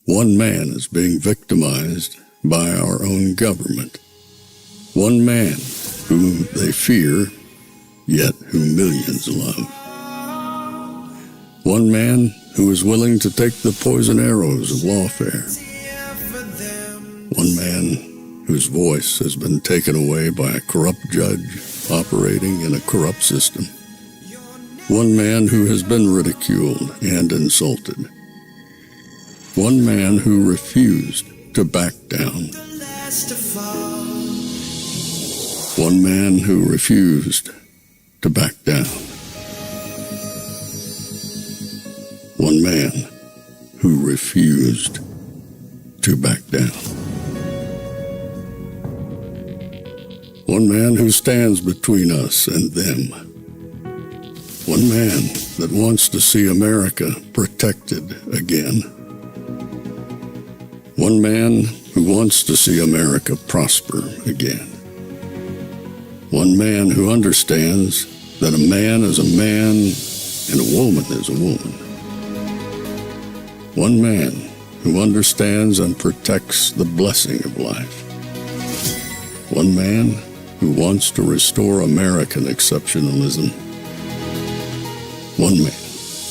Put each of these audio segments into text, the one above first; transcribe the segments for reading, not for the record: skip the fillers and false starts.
One man is being victimized by our own government. One man whom they fear, yet whom millions love. One man who is willing to take the poison arrows of lawfare. One man whose voice has been taken away by a corrupt judge operating in a corrupt system. One man who has been ridiculed and insulted. One man who refused to back down. One man who refused to back down. One man who refused to back down. One man who stands between us and them. One man that wants to see America protected again. One man who wants to see America prosper again. One man who understands that a man is a man and a woman is a woman. One man who understands and protects the blessing of life. One man who wants to restore American exceptionalism. One man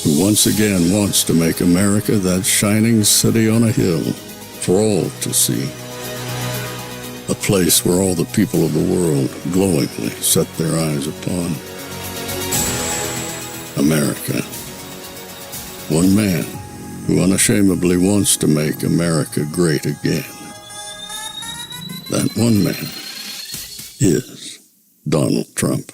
who once again wants to make America that shining city on a hill for all to see. A place where all the people of the world glowingly set their eyes upon. America. One man who unashamedly wants to make America great again. That one man is Donald Trump.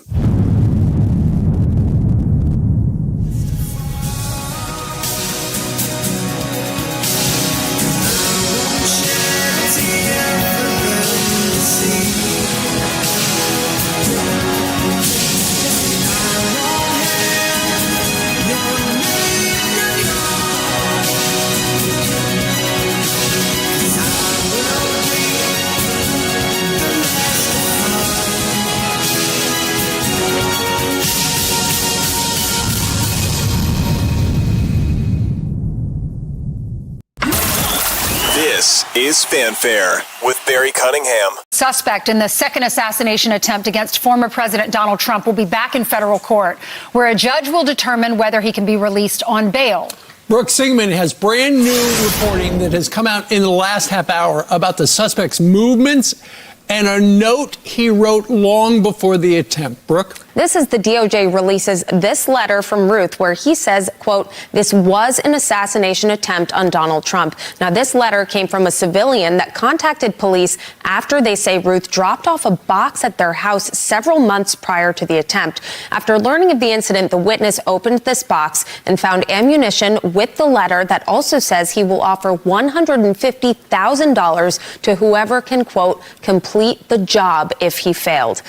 This is Fanfare with Barry Cunningham. Suspect in the second assassination attempt against former President Donald Trump will be back in federal court, where a judge will determine whether he can be released on bail. Brooke Sigmund has brand new reporting that has come out in the last half hour about the suspect's movements and a note he wrote long before the attempt. Brooke? This is the DOJ releases this letter from Routh where he says, quote, this was an assassination attempt on Donald Trump. Now, this letter came from a civilian that contacted police after they say Routh dropped off a box at their house several months prior to the attempt. After learning of the incident, the witness opened this box and found ammunition with the letter that also says he will offer $150,000 to whoever can, quote, complete the job if he failed.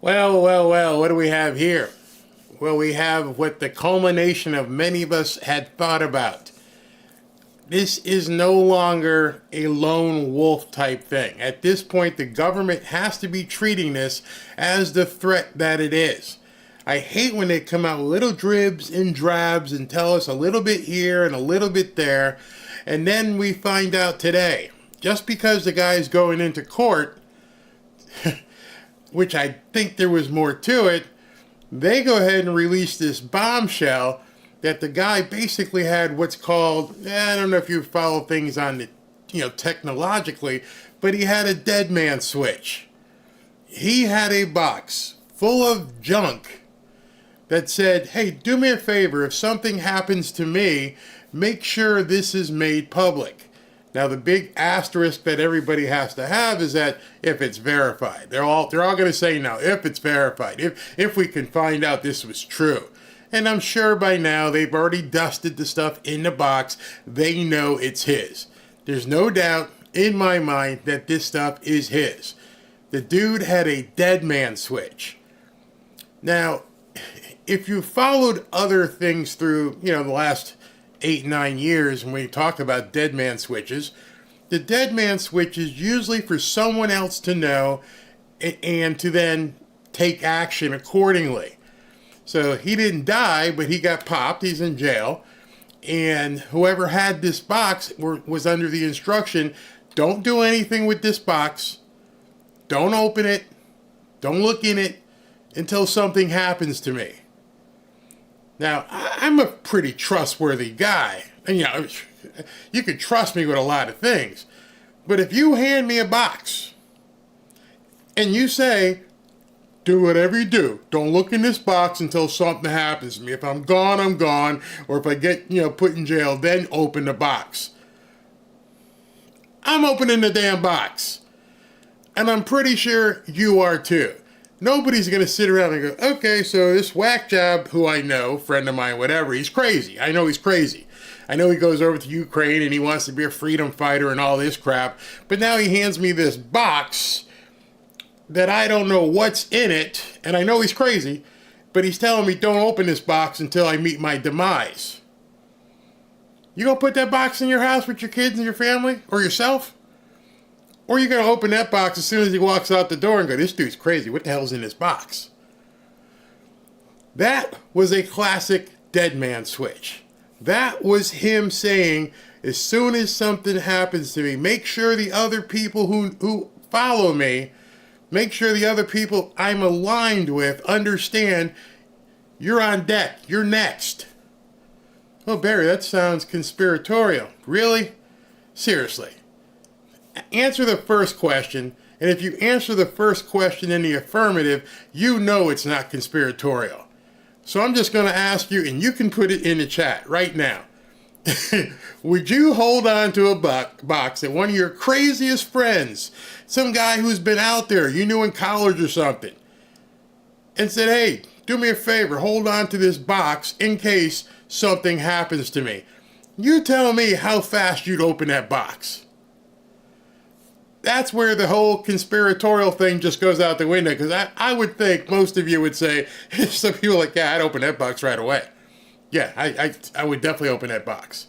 Well, what do we have here? Well, we have what the culmination of many of us had thought about. This is no longer a lone wolf type thing. At this point, the government has to be treating this as the threat that it is. I hate when they come out with little dribs and drabs and tell us a little bit here and a little bit there, and then we find out today, just because the guy's going into court, which I think there was more to it, they go ahead and release this bombshell that the guy basically had what's called, I don't know if you follow things on the, technologically, but he had a dead man switch. He had a box full of junk that said, hey, do me a favor, if something happens to me, make sure this is made public. Now, the big asterisk that everybody has to have is that if it's verified. They're all going to say now, if it's verified, if we can find out this was true. And I'm sure by now they've already dusted the stuff in the box. They know it's his. There's no doubt in my mind that this stuff is his. The dude had a dead man switch. Now, if you followed other things through, the last 8-9 years, when we talk about dead man switches, the dead man switch is usually for someone else to know and to then take action accordingly. So he didn't die, but he got popped. He's in jail. And whoever had this box was under the instruction, don't do anything with this box. Don't open it. Don't look in it until something happens to me. Now, I'm a pretty trustworthy guy. And, you can trust me with a lot of things. But if you hand me a box and you say, do whatever you do, don't look in this box until something happens to me. If I'm gone, I'm gone. Or if I get, put in jail, then open the box. I'm opening the damn box. And I'm pretty sure you are too. Nobody's going to sit around and go, okay, so this whack job, who I know, friend of mine, whatever, he's crazy. I know he's crazy. I know he goes over to Ukraine and he wants to be a freedom fighter and all this crap. But now he hands me this box that I don't know what's in it. And I know he's crazy, but he's telling me don't open this box until I meet my demise. You going to put that box in your house with your kids and your family or yourself? Or you're going to open that box as soon as he walks out the door and go, this dude's crazy. What the hell's in this box? That was a classic dead man switch. That was him saying, as soon as something happens to me, make sure the other people who follow me, make sure the other people I'm aligned with understand you're on deck. You're next. Oh, Barry, that sounds conspiratorial. Really? Seriously. Answer the first question, and if you answer the first question in the affirmative, you know it's not conspiratorial. So I'm just going to ask you, and you can put it in the chat right now. Would you hold on to a box that one of your craziest friends, some guy who's been out there, you knew in college or something, and said, hey, do me a favor, hold on to this box in case something happens to me? You tell me how fast you'd open that box. That's where the whole conspiratorial thing just goes out the window, because I would think most of you would say, some people are like, yeah, I'd open that box right away. Yeah, I would definitely open that box.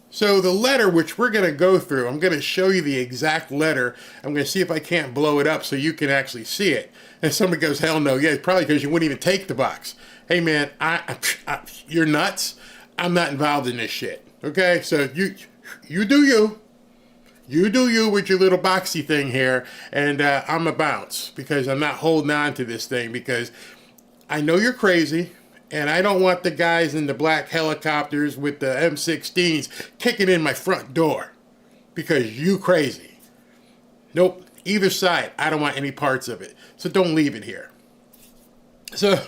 So the letter, which we're going to go through, I'm going to show you the exact letter. I'm going to see if I can't blow it up so you can actually see it. And somebody goes, hell no. Yeah, probably because you wouldn't even take the box. Hey, man, you're nuts. I'm not involved in this shit. Okay, so you do you. You do you with your little boxy thing here, and I'm a bounce because I'm not holding on to this thing because I know you're crazy, and I don't want the guys in the black helicopters with the M16s kicking in my front door because you crazy. Nope, either side, I don't want any parts of it, so don't leave it here. So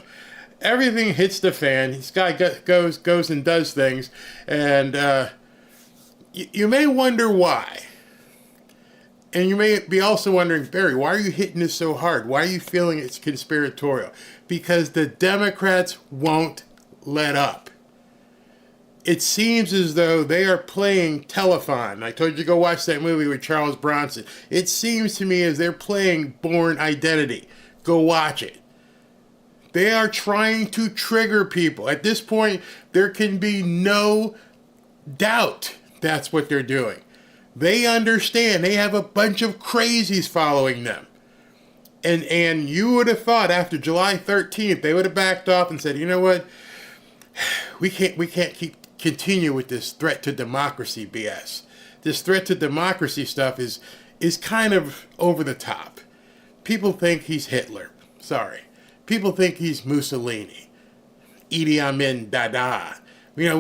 everything hits the fan. This guy goes and does things, and you may wonder why. And you may be also wondering, Barry, why are you hitting this so hard? Why are you feeling it's conspiratorial? Because the Democrats won't let up. It seems as though they are playing telephone. I told you to go watch that movie with Charles Bronson. It seems to me as they're playing Bourne Identity. Go watch it. They are trying to trigger people. At this point, there can be no doubt that's what they're doing. They understand. They have a bunch of crazies following them. And you would have thought after July 13th, they would have backed off and said, you know what? We can't continue with this threat to democracy BS. This threat to democracy stuff is kind of over the top. People think he's Hitler. Sorry. People think he's Mussolini. Idi Amin Dada. You know,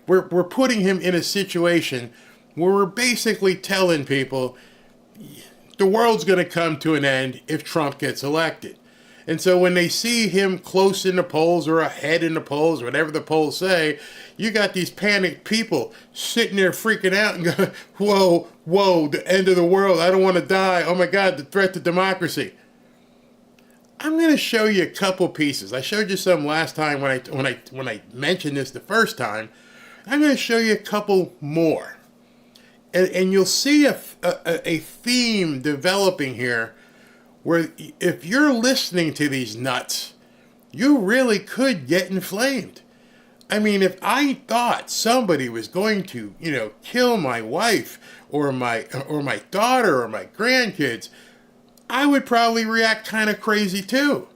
we're putting him in a situation where we're basically telling people the world's going to come to an end if Trump gets elected. And so when they see him close in the polls or ahead in the polls, whatever the polls say, you got these panicked people sitting there freaking out and going, whoa, the end of the world. I don't want to die. Oh my God, the threat to democracy. I'm going to show you a couple pieces. I showed you some last time when I mentioned this the first time. I'm going to show you a couple more. And you'll see a theme developing here where if you're listening to these nuts, you really could get inflamed. I mean, if I thought somebody was going to, kill my wife or my daughter or my grandkids, I would probably react kind of crazy too.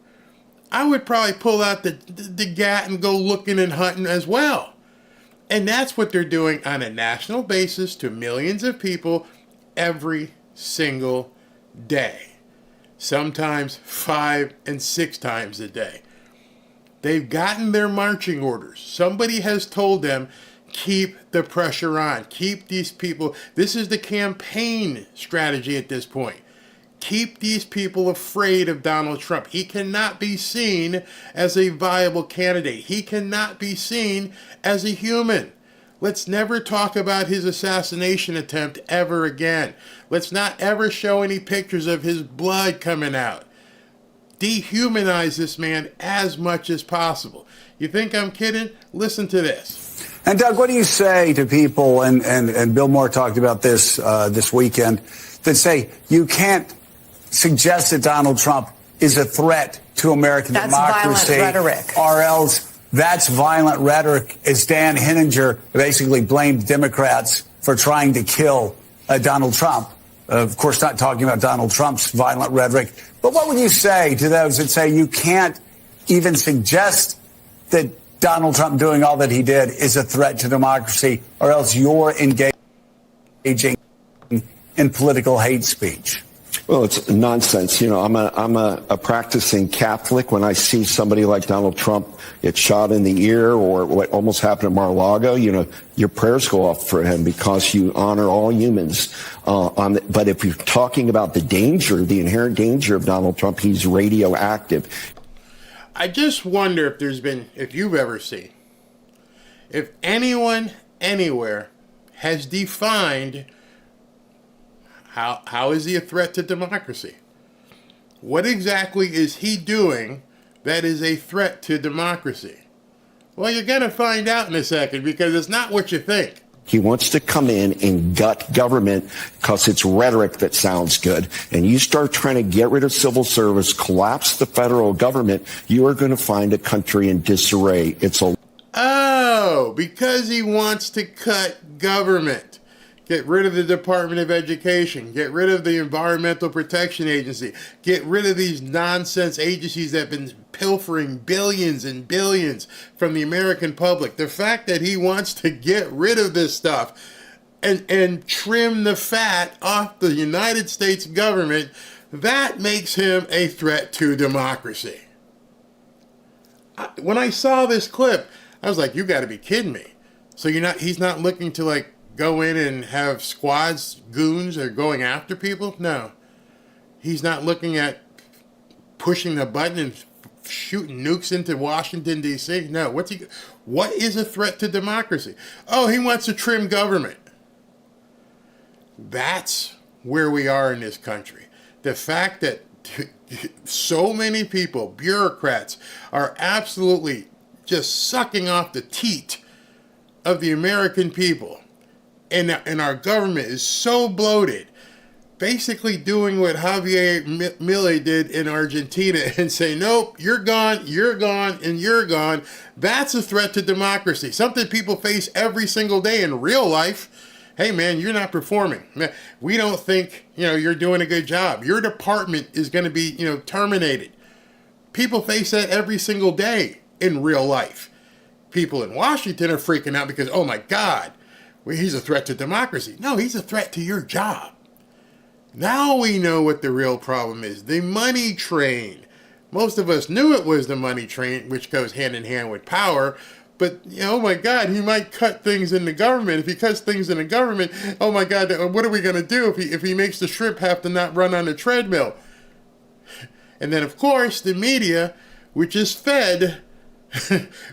I would probably pull out the gat and go looking and hunting as well. And that's what they're doing on a national basis to millions of people every single day. Sometimes 5 and 6 times a day. They've gotten their marching orders. Somebody has told them, keep the pressure on. Keep these people. This is the campaign strategy at this point. Keep these people afraid of Donald Trump. He cannot be seen as a viable candidate. He cannot be seen as a human. Let's never talk about his assassination attempt ever again. Let's not ever show any pictures of his blood coming out. Dehumanize this man as much as possible. You think I'm kidding? Listen to this. And Doug, what do you say to people, and Bill Moore talked about this this weekend, that say you can't suggest that Donald Trump is a threat to American democracy? Violent rhetoric. Or else that's violent rhetoric, as Dan Hinninger basically blamed Democrats for trying to kill Donald Trump. Of course, not talking about Donald Trump's violent rhetoric. But what would you say to those that say you can't even suggest that Donald Trump doing all that he did is a threat to democracy, or else you're engaging in political hate speech? Well, it's nonsense. You know, I'm a practicing Catholic. When I see somebody like Donald Trump get shot in the ear, or what almost happened at Mar-a-Lago, you know, your prayers go off for him because you honor all humans. But if you're talking about the danger, the inherent danger of Donald Trump, he's radioactive. I just wonder if you've ever seen, if anyone anywhere has defined how is he a threat to democracy? What exactly is he doing that is a threat to democracy? Well, you're going to find out in a second, because it's not what you think. He wants to come in and gut government because it's rhetoric that sounds good. And you start trying to get rid of civil service, collapse the federal government, you are going to find a country in disarray. Oh, because he wants to cut government. Get rid of the Department of Education. Get rid of the Environmental Protection Agency. Get rid of these nonsense agencies that have been pilfering billions and billions from the American public. The fact that he wants to get rid of this stuff and trim the fat off the United States government, that makes him a threat to democracy. When I saw this clip, I was like, you got to be kidding me. So he's not looking to like go in and have squads, goons, or going after people? No. He's not looking at pushing the button and shooting nukes into Washington, D.C. No. What is a threat to democracy? Oh, he wants to trim government. That's where we are in this country. The fact that so many people, bureaucrats, are absolutely just sucking off the teat of the American people. And our government is so bloated, basically doing what Javier Milei did in Argentina and say, nope, you're gone, and you're gone. That's a threat to democracy. Something people face every single day in real life. Hey, man, you're not performing. We don't think, you're doing a good job. Your department is going to be, terminated. People face that every single day in real life. People in Washington are freaking out because, oh, my God, he's a threat to democracy. No, he's a threat to your job. Now we know what the real problem is. The money train. Most of us knew it was the money train, which goes hand in hand with power. But, oh my God, he might cut things in the government. If he cuts things in the government, oh my God, what are we going to do if he makes the shrimp have to not run on the treadmill? And then, of course, the media, which is fed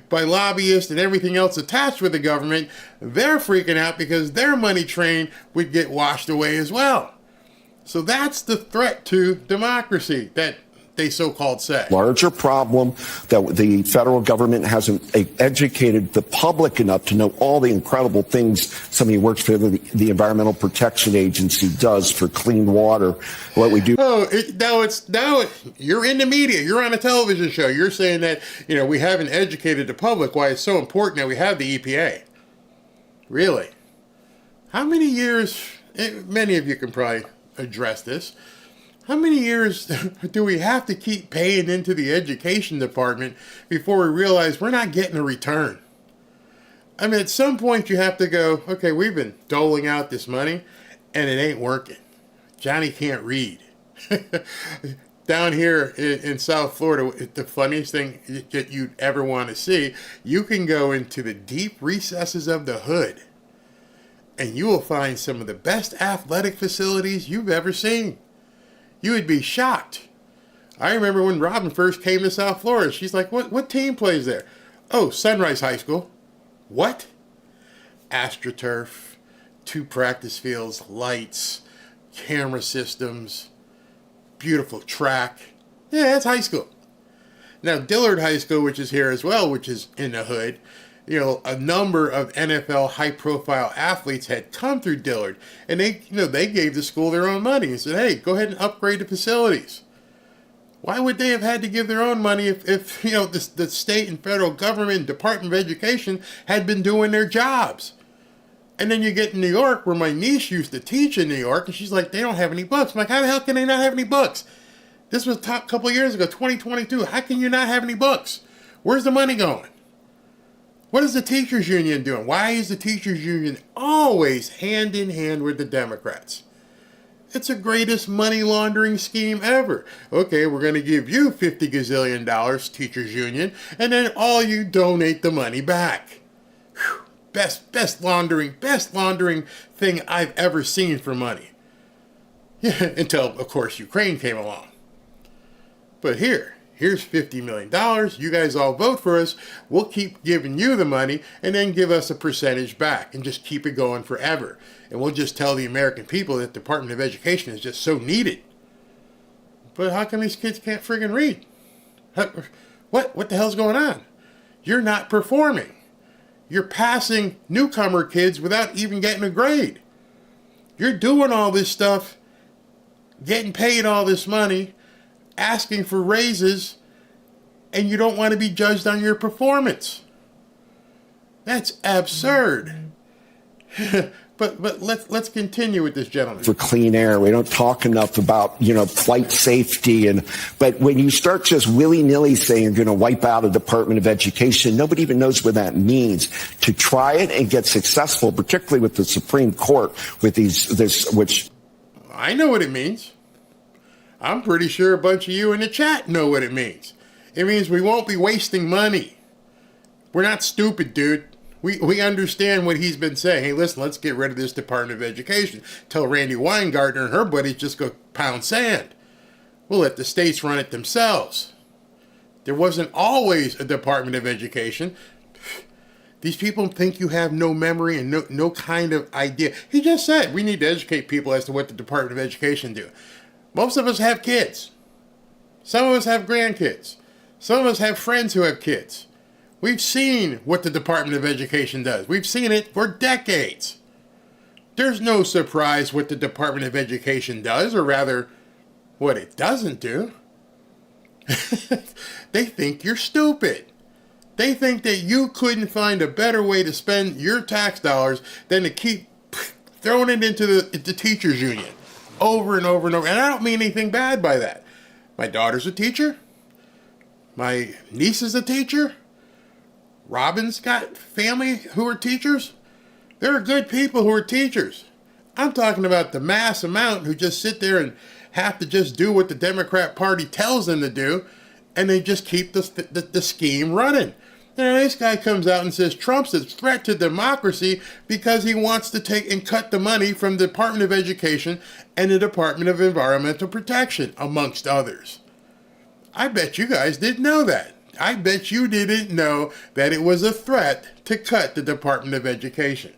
by lobbyists and everything else attached with the government, they're freaking out because their money train would get washed away as well. So that's the threat to democracy that they so-called say. Larger problem that the federal government hasn't educated the public enough to know all the incredible things somebody who works for the Environmental Protection Agency does for clean water, what we do. Now you're in the media. You're on a television show. You're saying that, we haven't educated the public why it's so important that we have the EPA. Really? How many years, many of you can probably address this, how many years do we have to keep paying into the education department before we realize we're not getting a return? I mean, at some point you have to go, okay, we've been doling out this money and it ain't working. Johnny can't read. Down here in South Florida, the funniest thing that you'd ever want to see, you can go into the deep recesses of the hood and you will find some of the best athletic facilities you've ever seen. You would be shocked. I remember when Robin first came to South Florida, she's like, what team plays there? Oh, Sunrise High School. What? AstroTurf, 2 practice fields, lights, camera systems, beautiful track. Yeah, that's high school. Now, Dillard High School, which is here as well, which is in the hood, you know, a number of NFL high-profile athletes had come through Dillard, and they gave the school their own money and said, hey, go ahead and upgrade the facilities. Why would they have had to give their own money if you know, the state and federal government and Department of Education had been doing their jobs? And then you get in New York, where my niece used to teach in New York, and she's like, they don't have any books. I'm like, how the hell can they not have any books? This was a couple of years ago, 2022. How can you not have any books? Where's the money going? What is the teachers union doing? Why is the teachers union always hand in hand with the Democrats? It's the greatest money laundering scheme ever. Okay, we're going to give you $50 gazillion, teachers union, and then all you donate the money back. Whew. Best laundering thing I've ever seen for money. Yeah, until, of course, Ukraine came along. But here's $50 million. You guys all vote for us. We'll keep giving you the money and then give us a percentage back and just keep it going forever. And we'll just tell the American people that the Department of Education is just so needed. But how come these kids can't friggin' read? What the hell's going on? You're not performing. You're passing newcomer kids without even getting a grade. You're doing all this stuff, getting paid all this money, asking for raises, and you don't want to be judged on your performance. That's absurd. But let's continue with this, gentleman. For clean air, we don't talk enough about, you know, flight safety, but when you start just willy-nilly saying you're going to wipe out a Department of Education, nobody even knows what that means. To try it and get successful, particularly with the Supreme Court, with which I know what it means. I'm pretty sure a bunch of you in the chat know what it means. It means we won't be wasting money. We're not stupid, dude. We understand what he's been saying. Hey, listen, let's get rid of this Department of Education. Tell Randy Weingartner and her buddies just go pound sand. We'll let the states run it themselves. There wasn't always a Department of Education. These people think you have no memory and no kind of idea. He just said we need to educate people as to what the Department of Education do. Most of us have kids. Some of us have grandkids. Some of us have friends who have kids. We've seen what the Department of Education does. We've seen it for decades. There's no surprise what the Department of Education does, or rather, what it doesn't do. They think you're stupid. They think that you couldn't find a better way to spend your tax dollars than to keep throwing it into the teachers union over and over and over. And I don't mean anything bad by that. My daughter's a teacher. My niece is a teacher. Robin's got family who are teachers. There are good people who are teachers. I'm talking about the mass amount who just sit there and have to just do what the Democrat Party tells them to do, and they just keep the scheme running. Now, this guy comes out and says Trump's a threat to democracy because he wants to take and cut the money from the Department of Education and the Department of Environmental Protection, amongst others. I bet you guys didn't know that. I bet you didn't know that it was a threat to cut the Department of Education.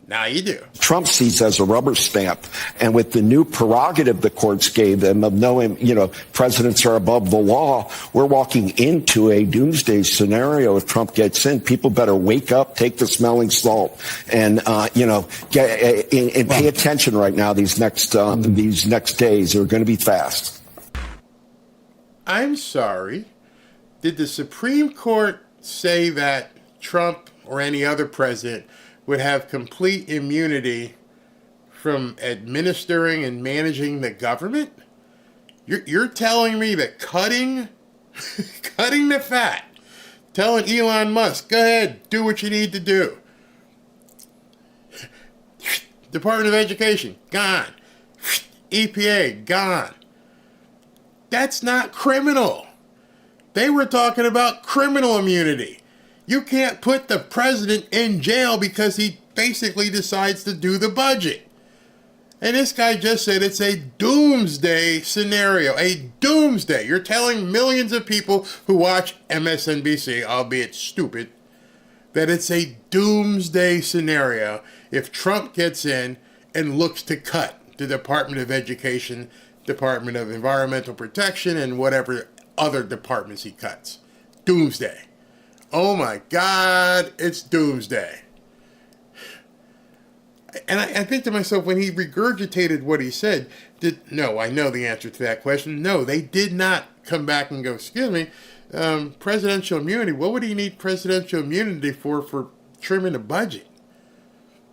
Now you do. Trump sees as a rubber stamp, and with the new prerogative the courts gave them of knowing, you know, presidents are above the law, we're walking into a doomsday scenario if Trump gets in. People better wake up, take the smelling salt, and pay attention right now. These next days are going to be fast. I'm sorry. Did the Supreme Court say that Trump or any other president would have complete immunity from administering and managing the government? You're telling me that cutting the fat, telling Elon Musk, go ahead, do what you need to do. Department of Education, gone. EPA, gone. That's not criminal. They were talking about criminal immunity. You can't put the president in jail because he basically decides to do the budget. And this guy just said it's a doomsday scenario. A doomsday. You're telling millions of people who watch MSNBC, albeit stupid, that it's a doomsday scenario if Trump gets in and looks to cut the Department of Education, Department of Environmental Protection, and whatever other departments he cuts. Doomsday. Oh my God, it's doomsday. And I think to myself, when he regurgitated what he said, no, I know the answer to that question. No, they did not come back and go, excuse me, presidential immunity. What would he need presidential immunity for trimming the budget?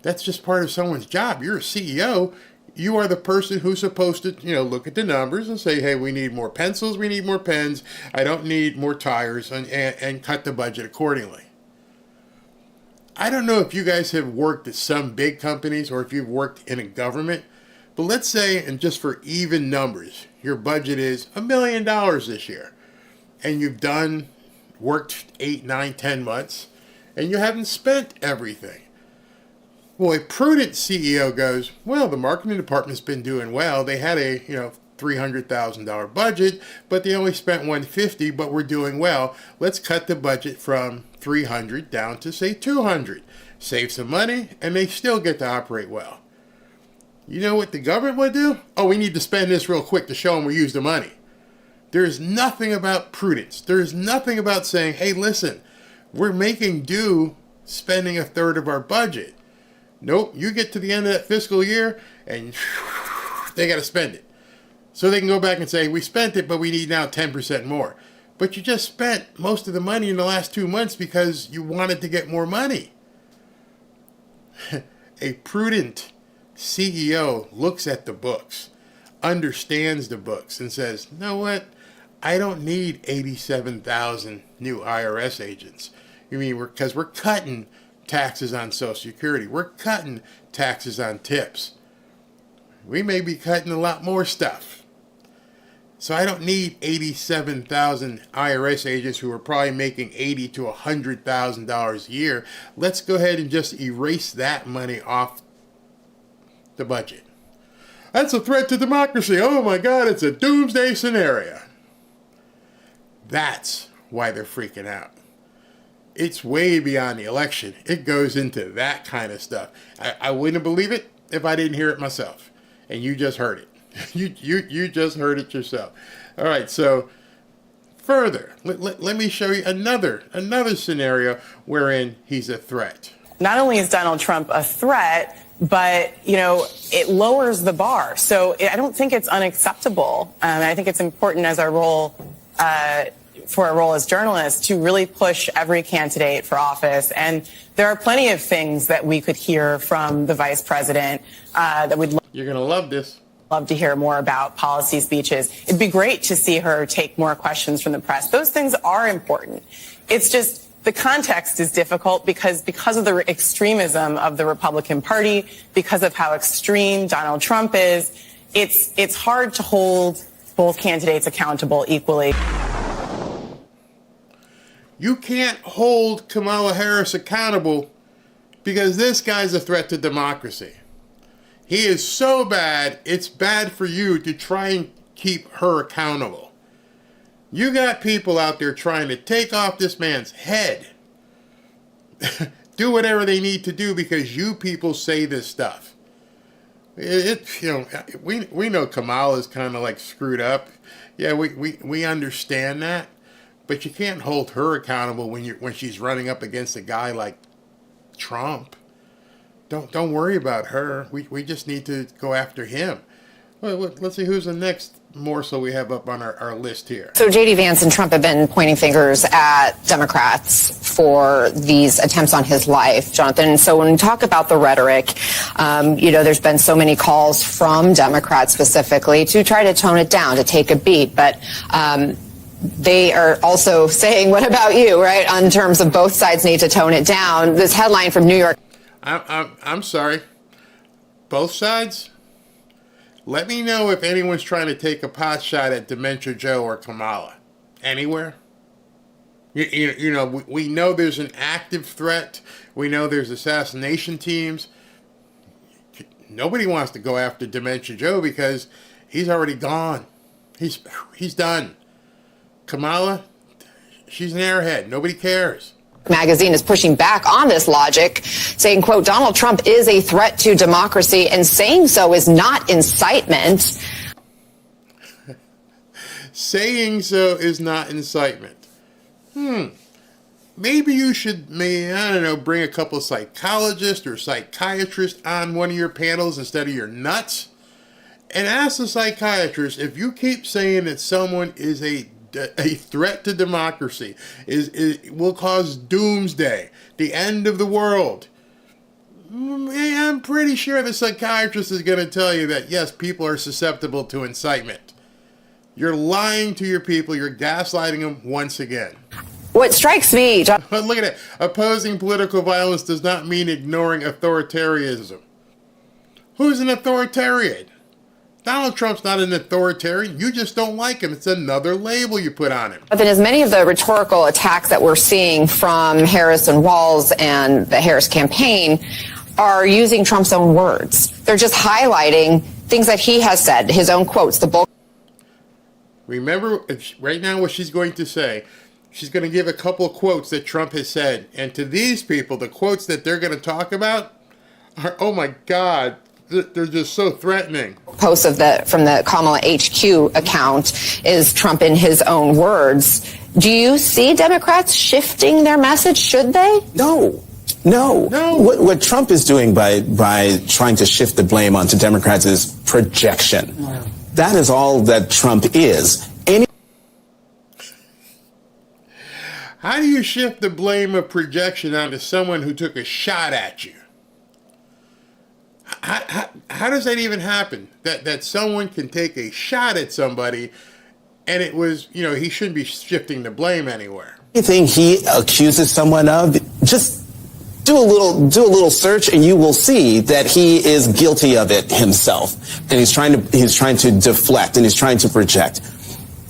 That's just part of someone's job. You're a CEO. You are the person who's supposed to, look at the numbers and say, hey, we need more pencils, we need more pens. I don't need more tires, and cut the budget accordingly. I don't know if you guys have worked at some big companies or if you've worked in a government, but let's say, and just for even numbers, your budget is $1 million this year, and you've worked 8, 9, 10 months, and you haven't spent everything. Well, a prudent CEO goes, well, the marketing department's been doing well. They had a, $300,000 budget, but they only spent $150,000, but we're doing well. Let's cut the budget from $300,000 down to, say, $200,000. Save some money, and they still get to operate well. You know what the government would do? Oh, we need to spend this real quick to show them we use the money. There's nothing about prudence. There's nothing about saying, hey, listen, we're making do spending a third of our budget. Nope, you get to the end of that fiscal year, and they got to spend it. So they can go back and say, we spent it, but we need now 10% more. But you just spent most of the money in the last 2 months because you wanted to get more money. A prudent CEO looks at the books, understands the books, and says, you know what? I don't need 87,000 new IRS agents. You mean because we're cutting taxes on Social Security. We're cutting taxes on tips. We may be cutting a lot more stuff. So I don't need 87,000 IRS agents who are probably making $80,000 to $100,000 a year. Let's go ahead and just erase that money off the budget. That's a threat to democracy. Oh my God, it's a doomsday scenario. That's why they're freaking out. It's way beyond the election. It goes into that kind of stuff. I wouldn't believe it if I didn't hear it myself. And you just heard it. You just heard it yourself. All right, so further, let me show you another scenario wherein he's a threat. Not only is Donald Trump a threat, but, it lowers the bar. So I don't think it's unacceptable. I think it's important as our role, for our role as journalists, to really push every candidate for office. And there are plenty of things that we could hear from the vice president that we'd You're going to love this. Love to hear more about policy speeches. It'd be great to see her take more questions from the press. Those things are important. It's just the context is difficult because of the extremism of the Republican Party, because of how extreme Donald Trump is. It's hard to hold both candidates accountable equally. You can't hold Kamala Harris accountable because this guy's a threat to democracy. He is so bad, it's bad for you to try and keep her accountable. You got people out there trying to take off this man's head. Do whatever they need to do because you people say this stuff. We know Kamala's kind of like screwed up. Yeah, we understand that. But you can't hold her accountable when she's running up against a guy like Trump. Don't worry about her. We just need to go after him. Well, let's see who's the next morsel we have up on our list here. So J.D. Vance and Trump have been pointing fingers at Democrats for these attempts on his life, Jonathan. So when we talk about the rhetoric, there's been so many calls from Democrats specifically to try to tone it down, to take a beat. But they are also saying, what about you, right, on terms of both sides need to tone it down. This headline from New York. I'm sorry. Both sides? Let me know if anyone's trying to take a pot shot at Dementia Joe or Kamala. Anywhere? You know, we know there's an active threat. We know there's assassination teams. Nobody wants to go after Dementia Joe because he's already gone. He's done. Kamala, she's an airhead. Nobody cares. Magazine is pushing back on this logic, saying, quote, Donald Trump is a threat to democracy, and saying so is not incitement. Saying so is not incitement. Maybe you should, bring a couple of psychologists or psychiatrists on one of your panels instead of your nuts, and ask the psychiatrist, if you keep saying that someone is a threat to democracy, will cause doomsday, the end of the world, I'm pretty sure the psychiatrist is going to tell you that, yes, people are susceptible to incitement. You're lying to your people. You're gaslighting them once again. What strikes me, John. Look at it. Opposing political violence does not mean ignoring authoritarianism. Who's an authoritarian? Donald Trump's not an authoritarian. You just don't like him. It's another label you put on him. But then as many of the rhetorical attacks that we're seeing from Harris and Walz and the Harris campaign are using Trump's own words. They're just highlighting things that he has said, his own quotes, the bulk. Remember right now what she's going to say. She's going to give a couple of quotes that Trump has said. And to these people, the quotes that they're going to talk about are, oh my God, they're just so threatening. Post from the Kamala HQ account is Trump in his own words. Do you see Democrats shifting their message? Should they? No. What Trump is doing by trying to shift the blame onto Democrats is projection. That is all that Trump is. How do you shift the blame of projection onto someone who took a shot at you? How does that even happen? That someone can take a shot at somebody, and it was, he shouldn't be shifting the blame anywhere. Anything he accuses someone of, just do a little search, and you will see that he is guilty of it himself. And he's trying to deflect, and he's trying to project.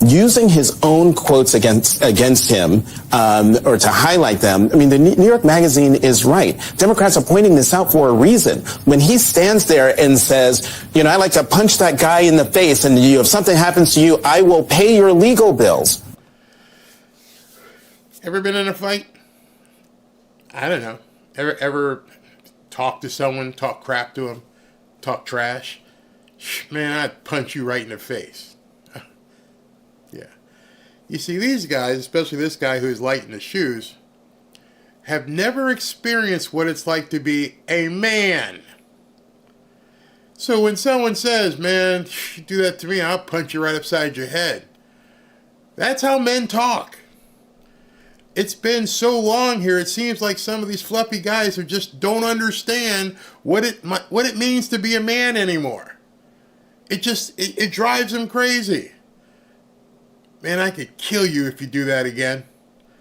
Using his own quotes against him, or to highlight them. I mean, the New York Magazine is right. Democrats are pointing this out for a reason. When he stands there and says, I like to punch that guy in the face, and if something happens to you, I will pay your legal bills. Ever been in a fight? I don't know. Ever talk to someone, talk crap to him, talk trash? Man, I'd punch you right in the face. Yeah. You see, these guys, especially this guy who's light in the shoes, have never experienced what it's like to be a man. So when someone says, man, you do that to me, I'll punch you right upside your head. That's how men talk. It's been so long here, it seems like some of these fluffy guys who just don't understand what it means to be a man anymore. It drives them crazy. Man, I could kill you if you do that again.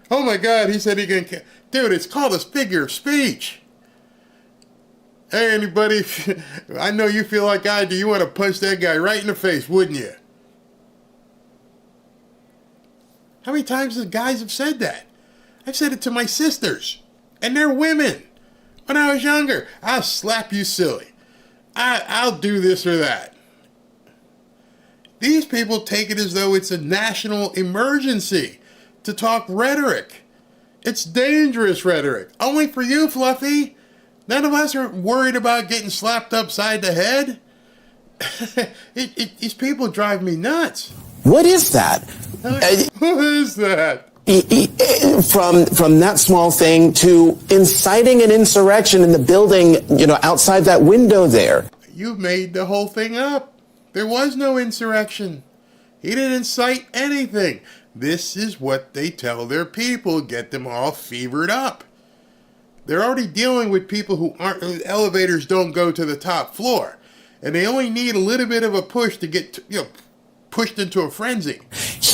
Oh my God, he said he can kill. Dude, it's called a figure of speech. Hey, anybody, I know you feel like I do. You want to punch that guy right in the face, wouldn't you? How many times have guys have said that? I've said it to my sisters, and they're women. When I was younger, I'll slap you silly. I'll do this or that. These people take it as though it's a national emergency to talk rhetoric. It's dangerous rhetoric. Only for you, Fluffy. None of us are worried about getting slapped upside the head. These people drive me nuts. What is that? What is that? From that small thing to inciting an insurrection in the building, outside that window there. You made the whole thing up. There was no insurrection. He didn't incite anything. This is what they tell their people, get them all fevered up. They're already dealing with people whose elevators don't go to the top floor. And they only need a little bit of a push to get pushed into a frenzy.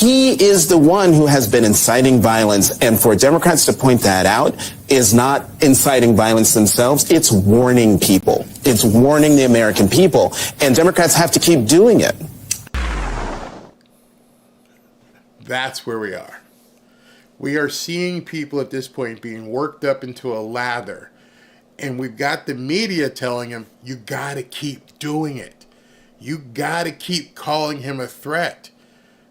He is the one who has been inciting violence, and for Democrats to point that out is not inciting violence themselves. It's warning people. It's warning the American people, and Democrats have to keep doing it. That's where we are. We are seeing people at this point being worked up into a lather, and we've got the media telling them, you got to keep doing it. You got to keep calling him a threat.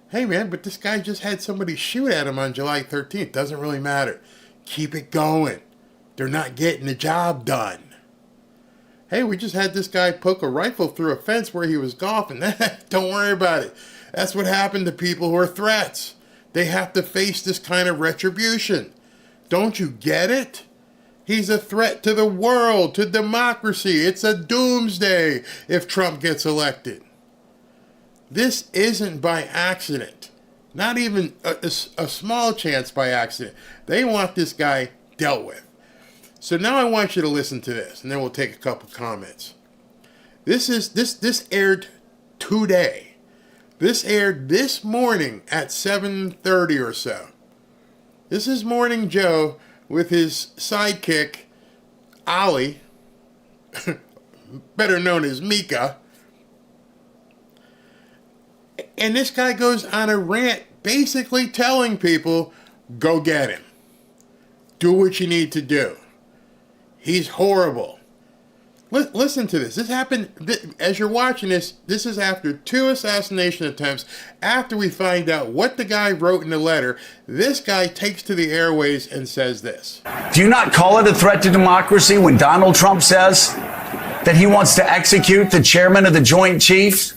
Hey, man, but this guy just had somebody shoot at him on July 13th. Doesn't really matter. Keep it going. They're not getting the job done. Hey, we just had this guy poke a rifle through a fence where he was golfing. Don't worry about it. That's what happened to people who are threats. They have to face this kind of retribution. Don't you get it? He's a threat to the world, to democracy. It's a doomsday if Trump gets elected. This isn't by accident. Not even a small chance by accident. They want this guy dealt with. So now I want you to listen to this, and then we'll take a couple comments. This aired today. This aired this morning at 7:30 or so. This is Morning Joe with his sidekick, Ali, better known as Mika. And this guy goes on a rant basically telling people, go get him. Do what you need to do. He's horrible. Listen to this. This happened, as you're watching this, this is after 2 assassination attempts. After we find out what the guy wrote in the letter, this guy takes to the airways and says this. Do you not call it a threat to democracy when Donald Trump says that he wants to execute the chairman of the Joint Chiefs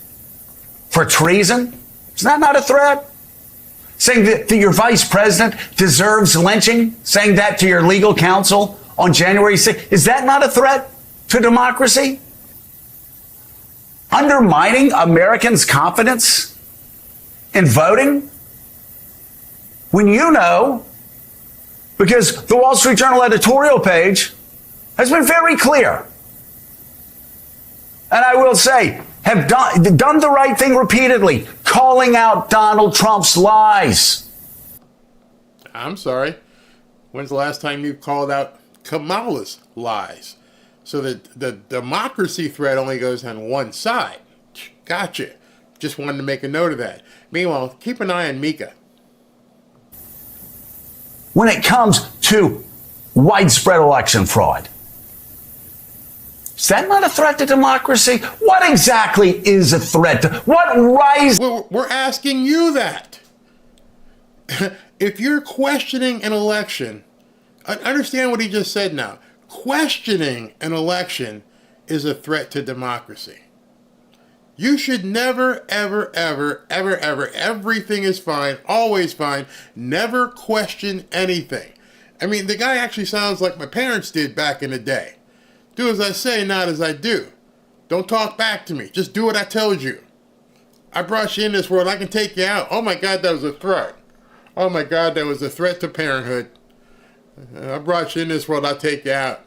for treason? Is that not a threat? Saying that your vice president deserves lynching? Saying that to your legal counsel on January 6th? Is that not a threat to democracy? Undermining Americans' confidence in voting? When you know, because the Wall Street Journal editorial page has been very clear. And I will say, have done the right thing repeatedly, calling out Donald Trump's lies. I'm sorry. When's the last time you called out Kamala's lies? So that the democracy threat only goes on one side. Gotcha. Just wanted to make a note of that. Meanwhile, keep an eye on Mika. When it comes to widespread election fraud, is that not a threat to democracy? What exactly is a threat to, what rise? We're asking you that. If you're questioning an election, understand what he just said now. Questioning an election is a threat to democracy. You should never, ever, ever, ever, ever, everything is fine, always fine, never question anything. I mean, the guy actually sounds like my parents did back in the day. Do as I say, not as I do. Don't talk back to me. Just do what I told you. I brought you in this world. I can take you out. Oh my God, that was a threat. Oh my God, that was a threat to parenthood. I brought you in this world. I'll take you out.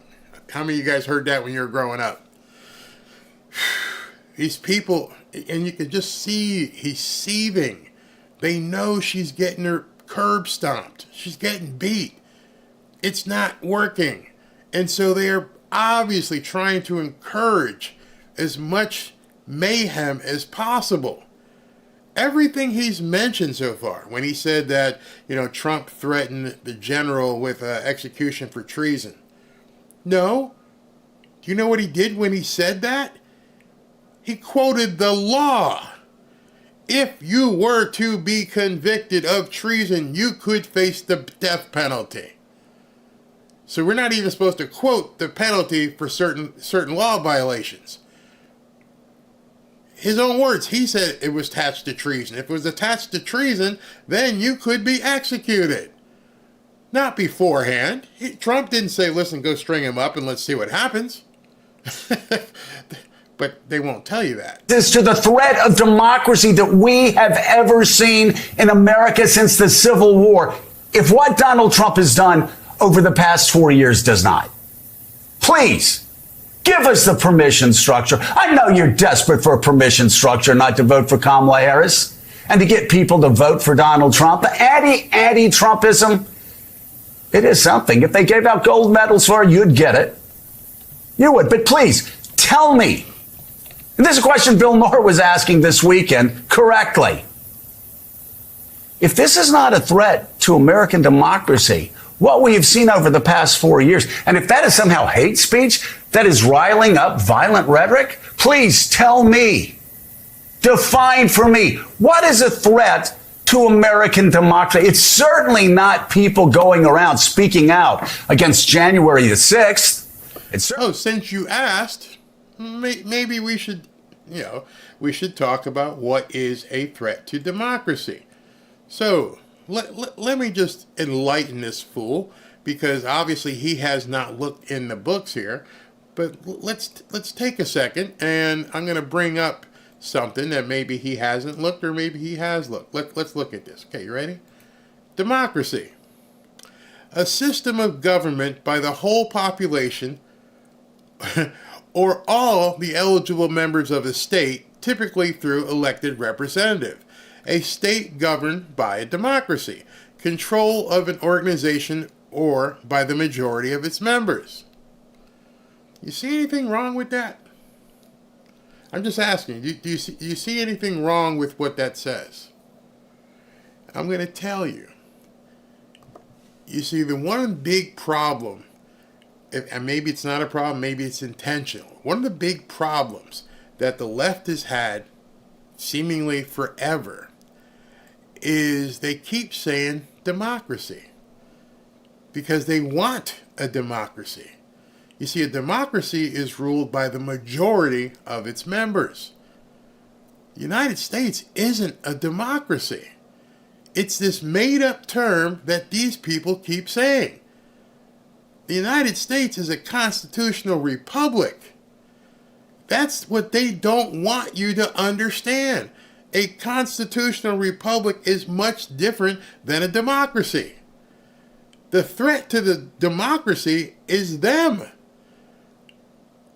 How many of you guys heard that when you were growing up? These people, and you can just see he's seething. They know she's getting her curb stomped. She's getting beat. It's not working. And so they are obviously trying to encourage as much mayhem as possible. Everything he's mentioned so far, when he said that, Trump threatened the general with execution for treason. No. Do you know what he did when he said that? He quoted the law. If you were to be convicted of treason, you could face the death penalty. So we're not even supposed to quote the penalty for certain law violations. His own words, he said it was attached to treason. If it was attached to treason, then you could be executed. Not beforehand. Trump didn't say, listen, go string him up and let's see what happens. But they won't tell you that. This to the threat of democracy that we have ever seen in America since the Civil War. If what Donald Trump has done over the past 4 years does not, please give us the permission structure. I know you're desperate for a permission structure not to vote for Kamala Harris. and to get people to vote for Donald Trump. Anti-Trumpism, it is something. If they gave out gold medals for it, you'd get it. You would. But please, tell me. And this is a question Bill Maher was asking this weekend correctly. If this is not a threat to American democracy, what we have seen over the past 4 years, and if that is somehow hate speech that is riling up violent rhetoric, please tell me. Define for me, what is a threat to American democracy? It's certainly not people going around speaking out against January the 6th. Since you asked, maybe we should, we should talk about what is a threat to democracy. So let me just enlighten this fool, because obviously he has not looked in the books here. But let's take a second, and I'm going to bring up something that maybe he hasn't looked, or maybe he has looked. Let's look at this. Okay, you ready? Democracy. A system of government by the whole population or all the eligible members of a state, typically through elected representative. A state governed by a democracy. Control of an organization or by the majority of its members. You see anything wrong with that? I'm just asking, do you see anything wrong with what that says? I'm going to tell you. You see, the one big problem, and maybe it's not a problem, maybe it's intentional. One of the big problems that the left has had seemingly forever is they keep saying democracy because they want a democracy. You see, a democracy is ruled by the majority of its members. The United States isn't a democracy. It's this made-up term that these people keep saying. The United States is a constitutional republic. That's what they don't want you to understand. A constitutional republic is much different than a democracy. The threat to the democracy is them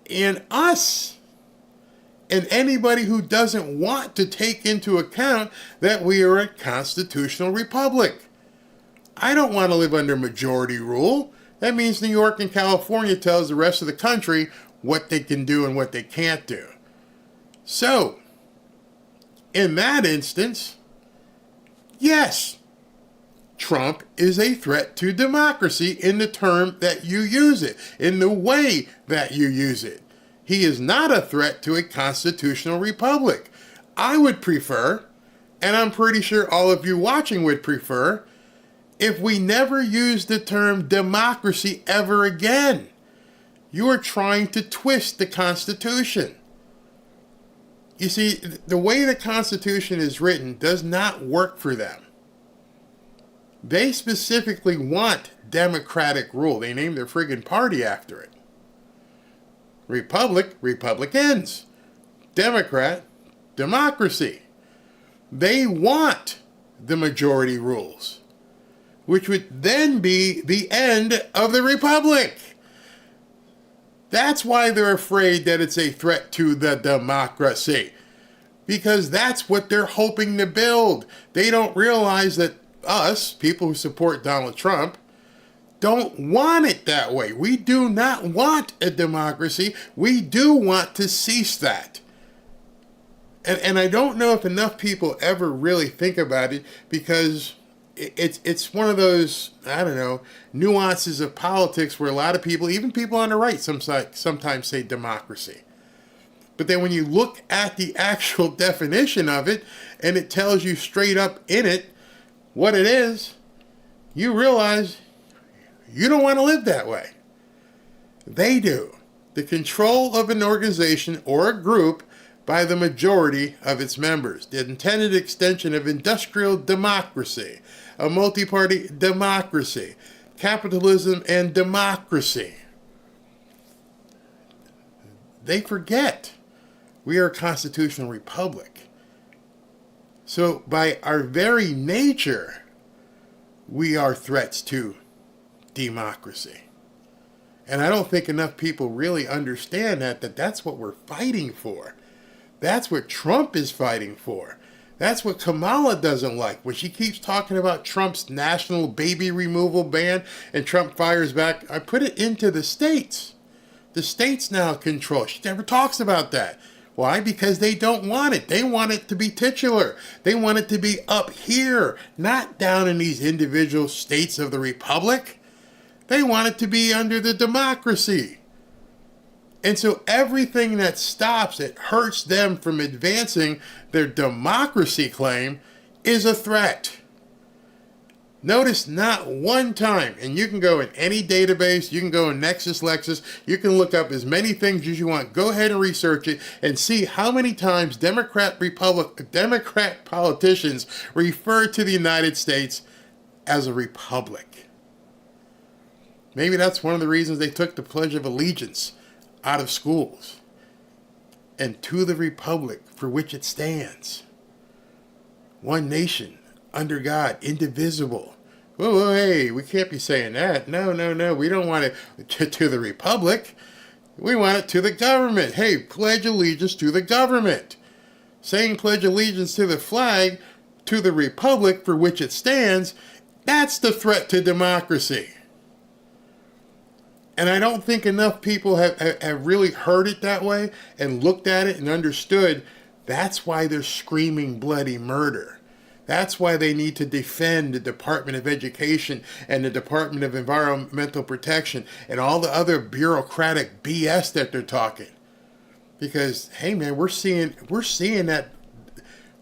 and us and anybody who doesn't want to take into account that we are a constitutional republic. I don't want to live under majority rule. That means New York and California tells the rest of the country what they can do and what they can't do. So, in that instance, yes, Trump is a threat to democracy in the term that you use it, in the way that you use it. He is not a threat to a constitutional republic. I would prefer, and I'm pretty sure all of you watching would prefer, if we never use the term democracy ever again. You are trying to twist the Constitution. You see, the way the Constitution is written does not work for them. They specifically want democratic rule. They named their friggin' party after it. Republic, Republicans. Democrat, democracy. They want the majority rules, which would then be the end of the republic. That's why they're afraid that it's a threat to the democracy, because that's what they're hoping to build. They don't realize that us, people who support Donald Trump, don't want it that way. We do not want a democracy. We do want to cease that. And I don't know if enough people ever really think about it, because it's one of those, I don't know, nuances of politics where a lot of people, even people on the right, sometimes say democracy. But then when you look at the actual definition of it, and it tells you straight up in it what it is, you realize you don't want to live that way. They do. The control of an organization or a group by the majority of its members. The intended extension of industrial democracy, a multi-party democracy, capitalism and democracy. They forget we are a constitutional republic. So by our very nature, we are threats to democracy. And I don't think enough people really understand that that's what we're fighting for. That's what Trump is fighting for. That's what Kamala doesn't like. When she keeps talking about Trump's national baby removal ban and Trump fires back, I put it into the states. The states now control. She never talks about that. Why? Because they don't want it. They want it to be titular. They want it to be up here, not down in these individual states of the republic. They want it to be under the democracy. And so everything that stops, it hurts them from advancing their democracy claim, is a threat. Notice not one time, and you can go in any database, you can go in Nexus, Lexis, you can look up as many things as you want. Go ahead and research it and see how many times Democrat politicians refer to the United States as a republic. Maybe that's one of the reasons they took the Pledge of Allegiance out of schools. And to the republic for which it stands. One nation, under God, indivisible. Whoa, hey, we can't be saying that. No. We don't want it to the republic. We want it to the government. Hey, pledge allegiance to the government. Saying pledge allegiance to the flag, to the republic for which it stands, that's the threat to democracy. And I don't think enough people have really heard it that way and looked at it and understood that's why they're screaming bloody murder. That's why they need to defend the Department of Education and the Department of Environmental Protection and all the other bureaucratic BS that they're talking. Because, hey man, we're seeing that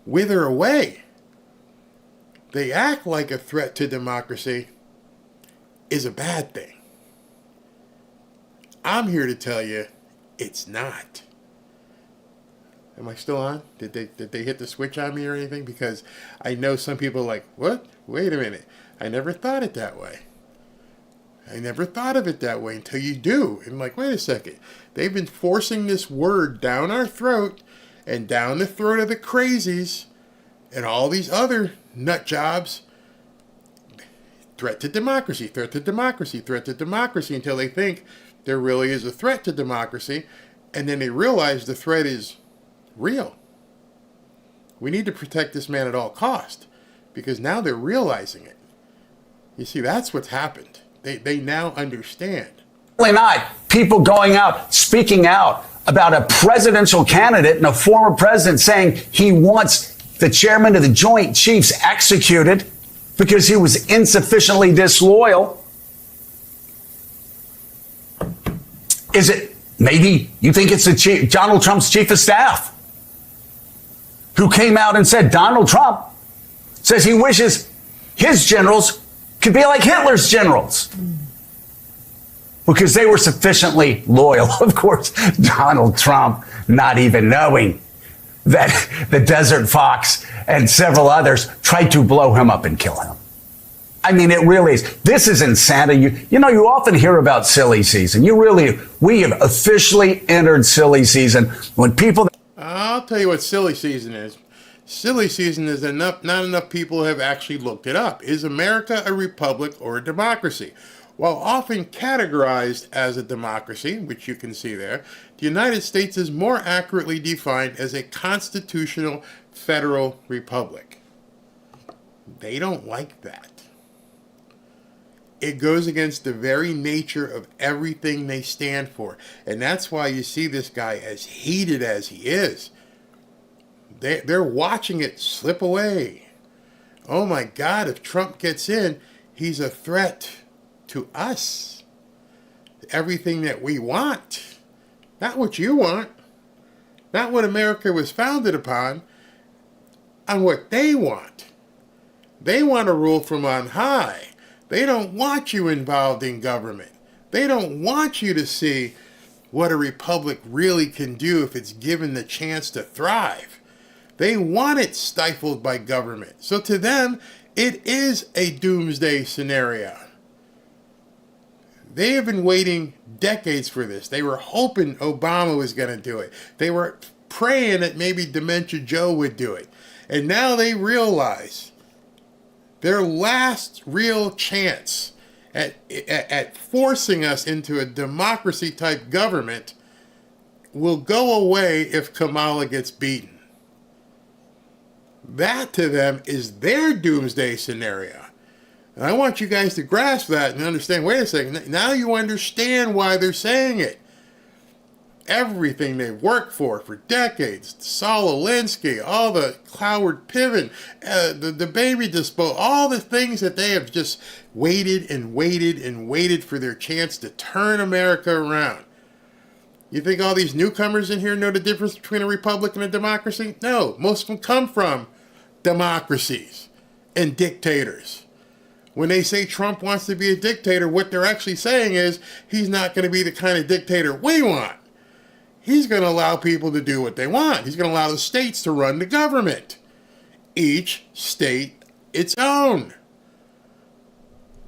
wither away. They act like a threat to democracy is a bad thing. I'm here to tell you it's not. Am I still on? Did they hit the switch on me or anything? Because I know some people are like, what? Wait a minute. I never thought it that way. I never thought of it that way until you do. And I'm like, wait a second. They've been forcing this word down our throat and down the throat of the crazies and all these other nut jobs. Threat to democracy, threat to democracy, threat to democracy, until they think there really is a threat to democracy, and then they realize the threat is real. We need to protect this man at all cost, because now they're realizing it. You see, that's what's happened. They now understand. Really not people going out, speaking out about a presidential candidate and a former president saying he wants the chairman of the Joint Chiefs executed because he was insufficiently disloyal. Is it maybe you think it's Donald Trump's chief of staff who came out and said Donald Trump says he wishes his generals could be like Hitler's generals because they were sufficiently loyal. Of course, Donald Trump, not even knowing that the Desert Fox and several others tried to blow him up and kill him. I mean, it really is. This is insanity. You know, you often hear about silly season. We have officially entered silly season when people. I'll tell you what silly season is. Silly season is not enough people have actually looked it up. Is America a republic or a democracy? While often categorized as a democracy, which you can see there, the United States is more accurately defined as a constitutional federal republic. They don't like that. It goes against the very nature of everything they stand for. And that's why you see this guy as heated as he is. They're watching it slip away. Oh my God, if Trump gets in, he's a threat to us. Everything that we want. Not what you want. Not what America was founded upon. On what they want. They want to rule from on high. They don't want you involved in government. They don't want you to see what a republic really can do if it's given the chance to thrive. They want it stifled by government. So to them, it is a doomsday scenario. They have been waiting decades for this. They were hoping Obama was going to do it. They were praying that maybe Dementia Joe would do it. And now they realize their last real chance at forcing us into a democracy-type government will go away if Kamala gets beaten. That to them is their doomsday scenario. And I want you guys to grasp that and understand, wait a second, now you understand why they're saying it. Everything they've worked for decades, Saul Alinsky, all the Cloward Piven, the baby disposal, all the things that they have just waited and waited and waited for their chance to turn America around. You think all these newcomers in here know the difference between a republic and a democracy? No, most of them come from democracies and dictators. When they say Trump wants to be a dictator, what they're actually saying is he's not going to be the kind of dictator we want. He's going to allow people to do what they want. He's going to allow the states to run the government. Each state its own.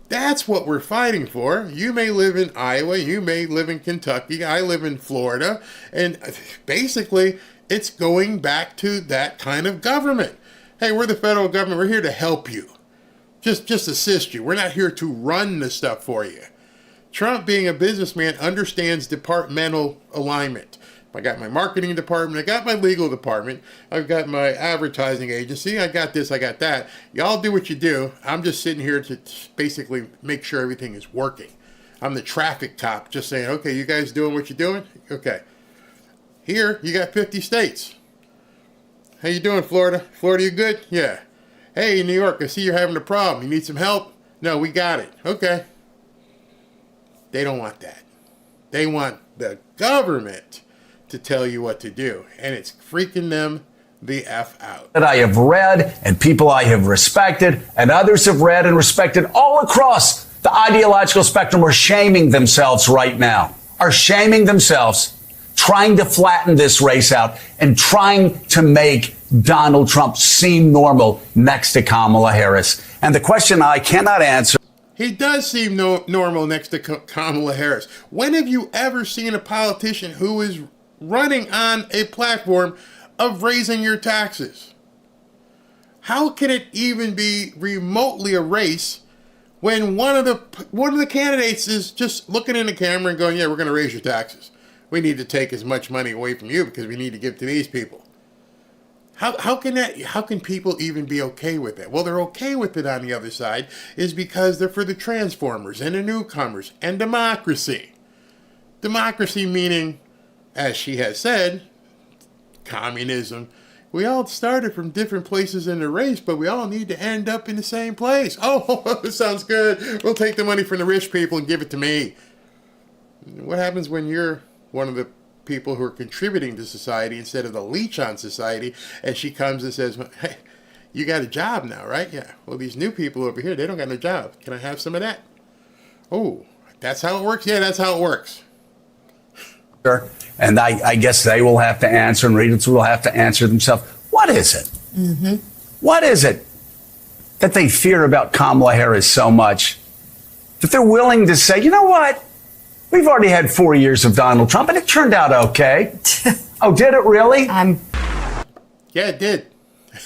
That's what we're fighting for. You may live in Iowa, you may live in Kentucky, I live in Florida, and basically it's going back to that kind of government. Hey, we're the federal government, we're here to help you. Just assist you. We're not here to run the stuff for you. Trump, being a businessman, understands departmental alignment. I got my marketing department, I got my legal department, I've got my advertising agency, I got this, I got that. Y'all do what you do. I'm just sitting here to basically make sure everything is working. I'm the traffic cop, just saying, okay, you guys doing what you're doing? Okay. Here, you got 50 states. How you doing, Florida? Florida, you good? Yeah. Hey, New York, I see you're having a problem. You need some help? No, we got it. Okay. They don't want that. They want the government to tell you what to do, and it's freaking them the F out. That I have read, and people I have respected, and others have read and respected all across the ideological spectrum are shaming themselves right now, are shaming themselves, trying to flatten this race out and trying to make Donald Trump seem normal next to Kamala Harris. And the question I cannot answer. He does seem normal next to Kamala Harris. When have you ever seen a politician who is running on a platform of raising your taxes? How can it even be remotely a race when one of the candidates is just looking in the camera and going, yeah, we're going to raise your taxes. We need to take as much money away from you because we need to give to these people. How can people even be okay with it? Well, they're okay with it on the other side is because they're for the transformers and the newcomers and democracy. Democracy meaning, as she has said, communism. We all started from different places in the race, but we all need to end up in the same place. Oh, this sounds good. We'll take the money from the rich people and give it to me. What happens when you're one of the people who are contributing to society instead of the leech on society, and she comes and says, hey, you got a job now, right? Yeah. Well, these new people over here, they don't got no job. Can I have some of that? Oh, that's how it works? Yeah, that's how it works. And I guess they will have to answer, and readers will have to answer themselves. What is it? Mm-hmm. What is it that they fear about Kamala Harris so much that they're willing to say, you know what? We've already had 4 years of Donald Trump, and it turned out okay. Oh, did it really? Yeah, it did.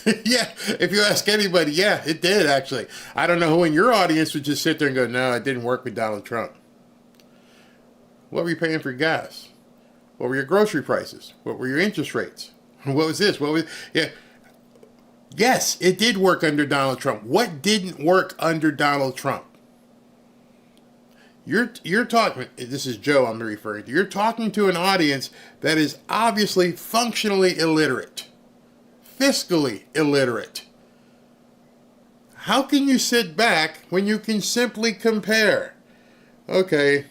Yeah, if you ask anybody, yeah, it did, actually. I don't know who in your audience would just sit there and go, no, it didn't work with Donald Trump. What were you paying for gas? What were your grocery prices? What were your interest rates? What was this? Yeah. Yes, it did work under Donald Trump. What didn't work under Donald Trump? You're talking, this is Joe I'm referring to, you're talking to an audience that is obviously functionally illiterate, fiscally illiterate. How can you sit back when you can simply compare? Okay,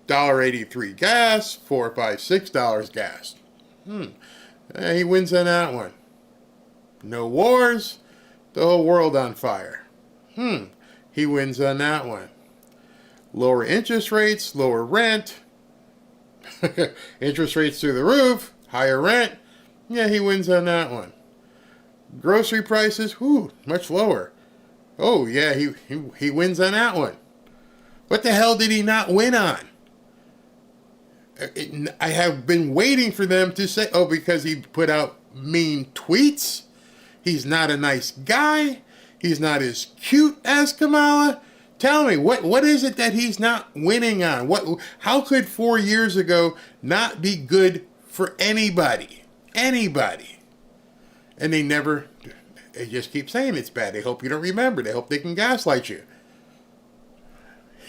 $1.83 gas, $4, $5, $6 gas. He wins on that one. No wars, the whole world on fire. He wins on that one. Lower interest rates, lower rent. Interest rates through the roof, higher rent. Yeah, he wins on that one. Grocery prices, much lower. Oh, yeah, he wins on that one. What the hell did he not win on? I have been waiting for them to say, because he put out mean tweets. He's not a nice guy. He's not as cute as Kamala. Tell me, what is it that he's not winning on? How could 4 years ago not be good for anybody? Anybody. And they never, They just keep saying it's bad. They hope you don't remember. They hope they can gaslight you.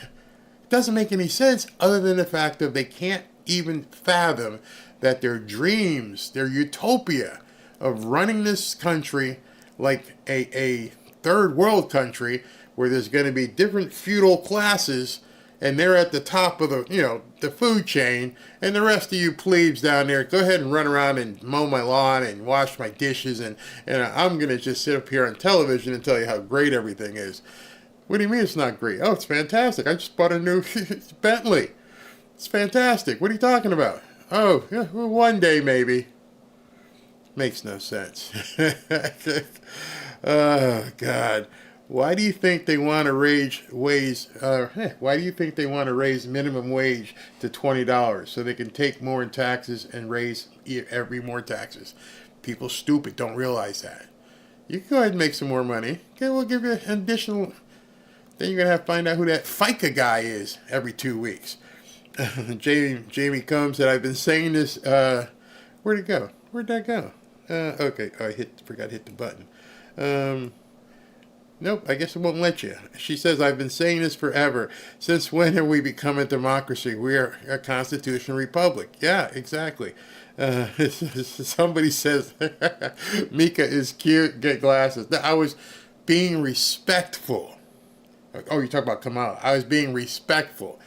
It doesn't make any sense other than the fact that they can't even fathom that their dreams, their utopia of running this country like a third world country where there's going to be different feudal classes and they're at the top of the food chain, and the rest of you plebes down there, go ahead and run around and mow my lawn and wash my dishes, and I'm going to just sit up here on television and tell you how great everything is. What do you mean it's not great? Oh, it's fantastic. I just bought a new Bentley. It's fantastic. What are you talking about? Oh, yeah, well, one day maybe. Makes no sense. Oh, God. Why do you think they want to raise Why do you think they want to raise minimum wage to $20 so they can take more in taxes and raise every more taxes? People stupid don't realize that. You can go ahead and make some more money. Okay, we'll give you an additional. Then you're gonna have to find out who that FICA guy is every 2 weeks. Jamie comes and I've been saying this. Where'd it go? Where'd that go? Okay, I forgot to hit the button. Nope, I guess it won't let you. She says, I've been saying this forever. Since when have we become a democracy? We are a constitutional republic. Yeah, exactly. Somebody says, Mika is cute, get glasses. I was being respectful. Oh, you talk about Kamala. I was being respectful.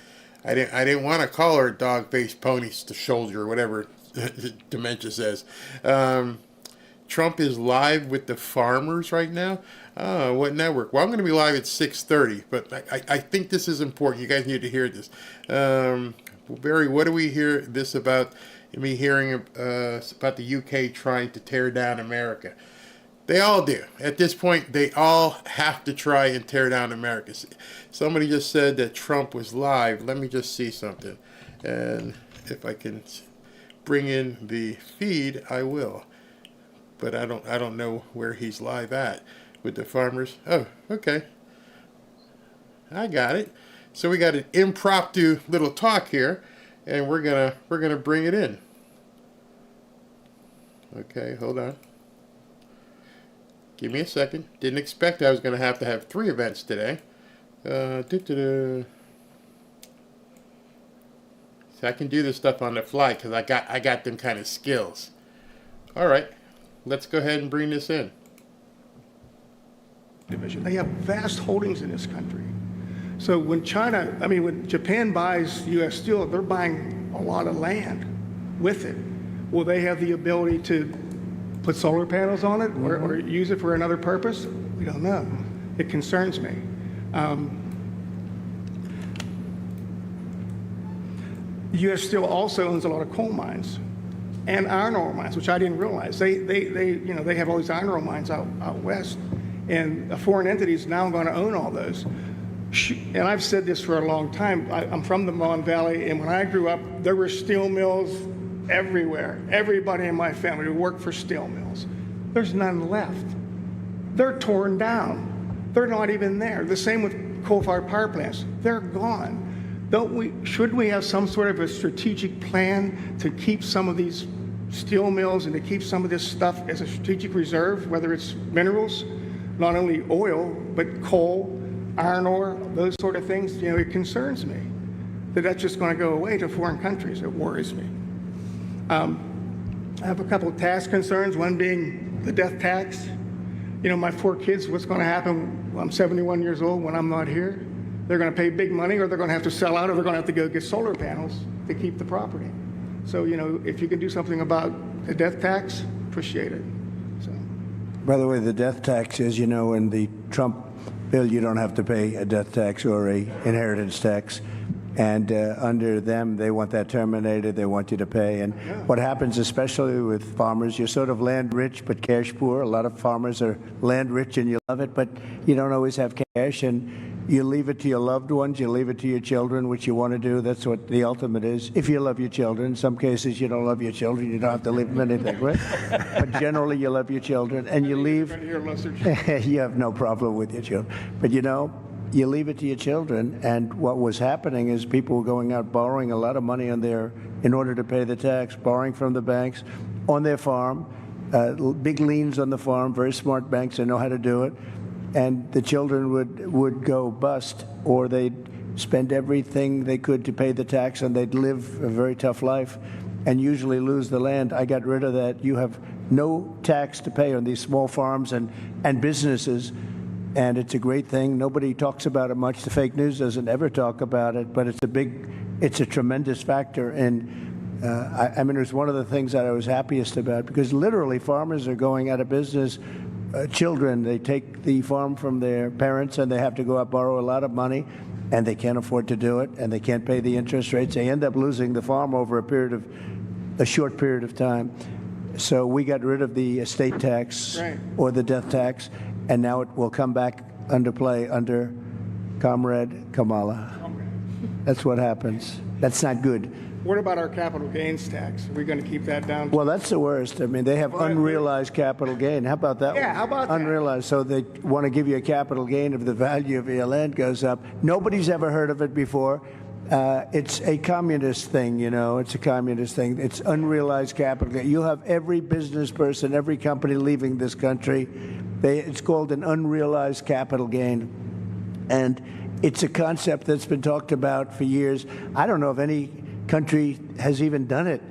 I didn't want to call her dog-faced pony soldier or whatever dementia says. Trump is live with the farmers right now. What network? Well, I'm going to be live at 6:30, but I think this is important. You guys need to hear this. Barry, what do we hear this about? Me hearing about the UK trying to tear down America. They all do. At this point, they all have to try and tear down America. Somebody just said that Trump was live. Let me just see something. And if I can bring in the feed, I will. But I don't know where he's live at with the farmers. Oh, okay. I got it. So we got an impromptu little talk here, and we're gonna bring it in. Okay, hold on. Give me a second. Didn't expect I was gonna have to have 3 events today. So I can do this stuff on the fly because I got them kind of skills. All right. Let's go ahead and bring this in. They have vast holdings in this country. So when when Japan buys U.S. steel, they're buying a lot of land with it. Will they have the ability to put solar panels on it or use it for another purpose? We don't know. It concerns me. U.S. Steel also owns a lot of coal mines and iron ore mines, which I didn't realize. They have all these iron ore mines out west, and a foreign entity is now going to own all those. And I've said this for a long time. I'm from the Mon Valley, and when I grew up, there were steel mills everywhere. Everybody in my family worked for steel mills. There's none left. They're torn down. They're not even there. The same with coal-fired power plants. They're gone. Should we have some sort of a strategic plan to keep some of these steel mills and to keep some of this stuff as a strategic reserve, whether it's minerals, not only oil, but coal, iron ore, those sort of things? It concerns me that that's just going to go away to foreign countries. It worries me. I have a couple of tax concerns, one being the death tax. My 4 kids, what's going to happen when I'm 71 years old when I'm not here? They're going to pay big money, or they're going to have to sell out, or they're going to have to go get solar panels to keep the property. So, if you can do something about the death tax, appreciate it. So. By the way, the death tax is, in the Trump bill, you don't have to pay a death tax or a inheritance tax. And under them, they want that terminated. They want you to pay. And what happens, especially with farmers, you're sort of land rich but cash poor. A lot of farmers are land rich and you love it, but you don't always have cash. And you leave it to your loved ones. You leave it to your children, which you want to do. That's what the ultimate is. If you love your children. In some cases, you don't love your children. You don't have to leave them anything, right? But generally, you love your children. And you leave. You have no problem with your children. But you leave it to your children, and what was happening is people were going out borrowing a lot of money in order to pay the tax, borrowing from the banks on their farm, big liens on the farm, very smart banks that know how to do it, and the children would go bust, or they'd spend everything they could to pay the tax, and they'd live a very tough life and usually lose the land. I got rid of that. You have no tax to pay on these small farms and businesses, and it's a great thing. Nobody talks about it much. The fake news doesn't ever talk about it, but it's a tremendous factor. And I mean, it was one of the things that I was happiest about, because literally farmers are going out of business. Children, they take the farm from their parents and they have to go out borrow a lot of money, and they can't afford to do it, and they can't pay the interest rates. They end up losing the farm over a short period of time. So we got rid of the estate tax or the death tax, and now it will come back under play under Comrade Kamala. That's what happens. That's not good. What about our capital gains tax? Are we going to keep that down? Well, that's the worst. I mean, they have unrealized capital gain. How about that? Yeah, how about that? Unrealized. So they want to give you a capital gain if the value of your land goes up. Nobody's ever heard of it before. It's a communist thing, you know. It's a communist thing. It's unrealized capital gain. You have every business person, every company leaving this country. It's called an unrealized capital gain. And it's a concept that's been talked about for years. I don't know if any country has even done it,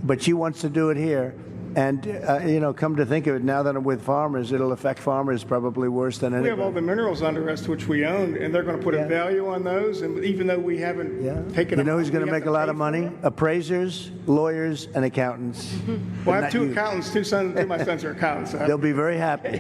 but she wants to do it here. And, you know, come to think of it, now that I'm with farmers, it'll affect farmers probably worse than anybody. We have all the minerals under us, which we own, and they're going to put a value on those. And even though we haven't taken, you know who's going to make a lot of money? Appraisers, lawyers, and accountants. Well, I have two accountants. Two of my sons are accountants. So they'll be very happy.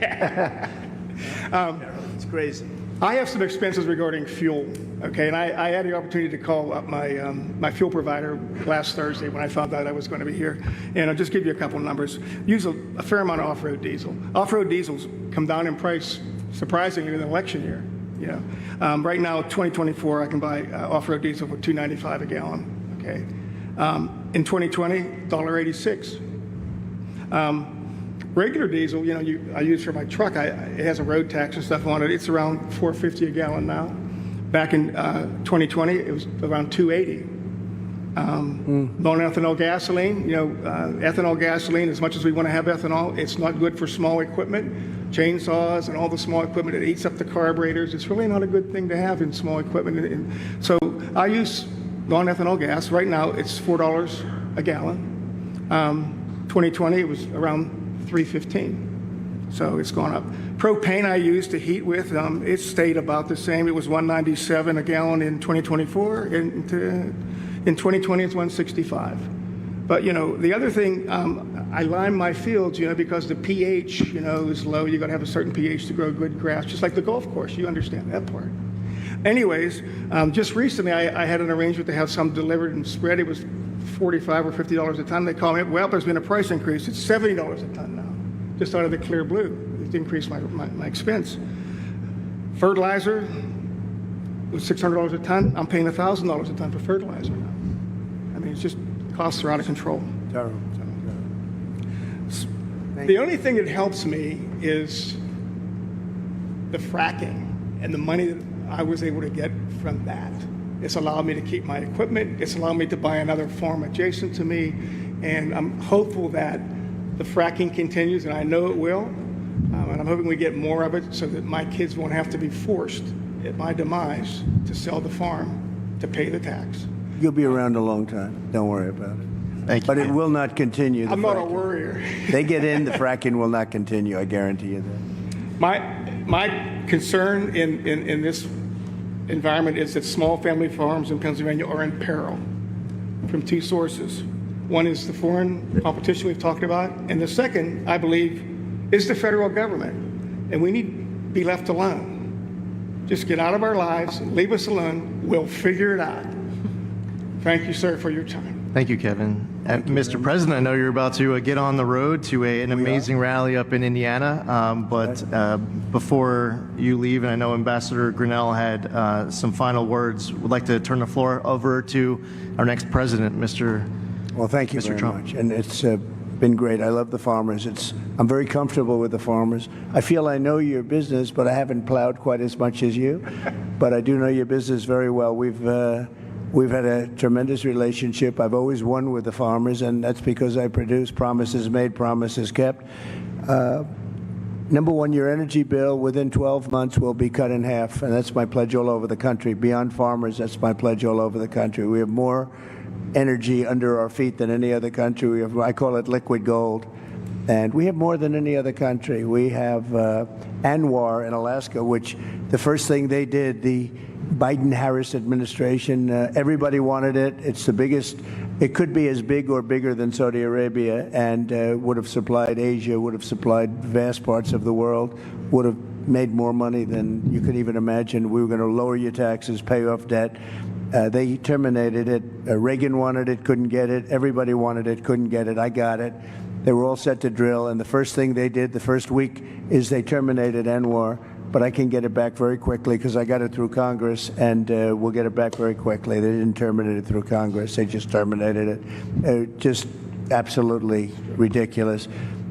It's crazy. I have some expenses regarding fuel, okay, and I had the opportunity to call up my fuel provider last Thursday when I found out I was going to be here, and I'll just give you a couple of numbers. Use a fair amount of off-road diesel. Off-road diesels come down in price surprisingly in the election year. You know, right now, 2024, I can buy off-road diesel for $2.95 a gallon. Okay, in 2020, $1.86. Regular diesel, you know, I use for my truck. It has a road tax and stuff on it. It's around $4.50 a gallon now. Back in 2020, it was around $2.80. Non-ethanol gasoline, you know, ethanol gasoline. As much as we want to have ethanol, it's not good for small equipment, chainsaws, and all the small equipment. It eats up the carburetors. It's really not a good thing to have in small equipment. And so I use non-ethanol gas. Right now, it's $4 a gallon. 2020, it was around $3.15, so it's gone up. Propane I use to heat with, it stayed about the same. It was $1.97 a gallon in 2024, and in 2020 it's $1.65. But you know, the other thing, I lime my fields, you know, because the pH, you know, is low. You got to have a certain pH to grow good grass, just like the golf course. You understand that part. Anyways, just recently I had an arrangement to have some delivered and spread. It was $45 or $50 a ton. They call me up. Well, there's been a price increase. It's $70 a ton now, just out of the clear blue. It's increased my expense. Fertilizer was $600 a ton. I'm paying $1,000 a ton for fertilizer now. I mean, it's just costs are out of control. Terrible. The only thing that helps me is the fracking and the money that I was able to get from that. It's allowed me to keep my equipment. It's allowed me to buy another farm adjacent to me. And I'm hopeful that the fracking continues, and I know it will. And I'm hoping we get more of it so that my kids won't have to be forced at my demise to sell the farm to pay the tax. You'll be around a long time. Don't worry about it. Thank you. But it will not continue. I'm not a worrier. They get in, the fracking will not continue. I guarantee you that. My concern in this environment is that small family farms in Pennsylvania are in peril from two sources. One is the foreign competition we've talked about, and the second, I believe, is the federal government. And we need to be left alone. Just get out of our lives, leave us alone, we'll figure it out. Thank you, sir, for your time. Thank you, Kevin. Mr. President, I know you're about to get on the road to an amazing rally up in Indiana, but before you leave, and I know Ambassador Grinnell had some final words, would like to turn the floor over to our next president, Mr. Well, thank you very Trump. much, and it's been great. I love the farmers. I'm very comfortable with the farmers. I feel I know your business, but I haven't plowed quite as much as you, but I do know your business very well. We've had a tremendous relationship. I've always won with the farmers, and that's because I produce promises made, promises kept. Number one, your energy bill within 12 months will be cut in half, and that's my pledge all over the country. Beyond farmers, that's my pledge all over the country. We have more energy under our feet than any other country. We have, I call it liquid gold, and we have more than any other country. We have Anwar in Alaska, which the first thing they did, the Biden-Harris administration, everybody wanted it. It's the biggest. It could be as big or bigger than Saudi Arabia, and would have supplied Asia, would have supplied vast parts of the world, would have made more money than you could even imagine. We were going to lower your taxes, pay off debt. They terminated it. Reagan wanted it, couldn't get it. Everybody wanted it, couldn't get it. I got it. They were all set to drill, and the first thing they did the first week is they terminated Anwar. But I can get it back very quickly because I got it through Congress, and we'll get it back very quickly. They didn't terminate it through Congress. They just terminated it. Just absolutely ridiculous.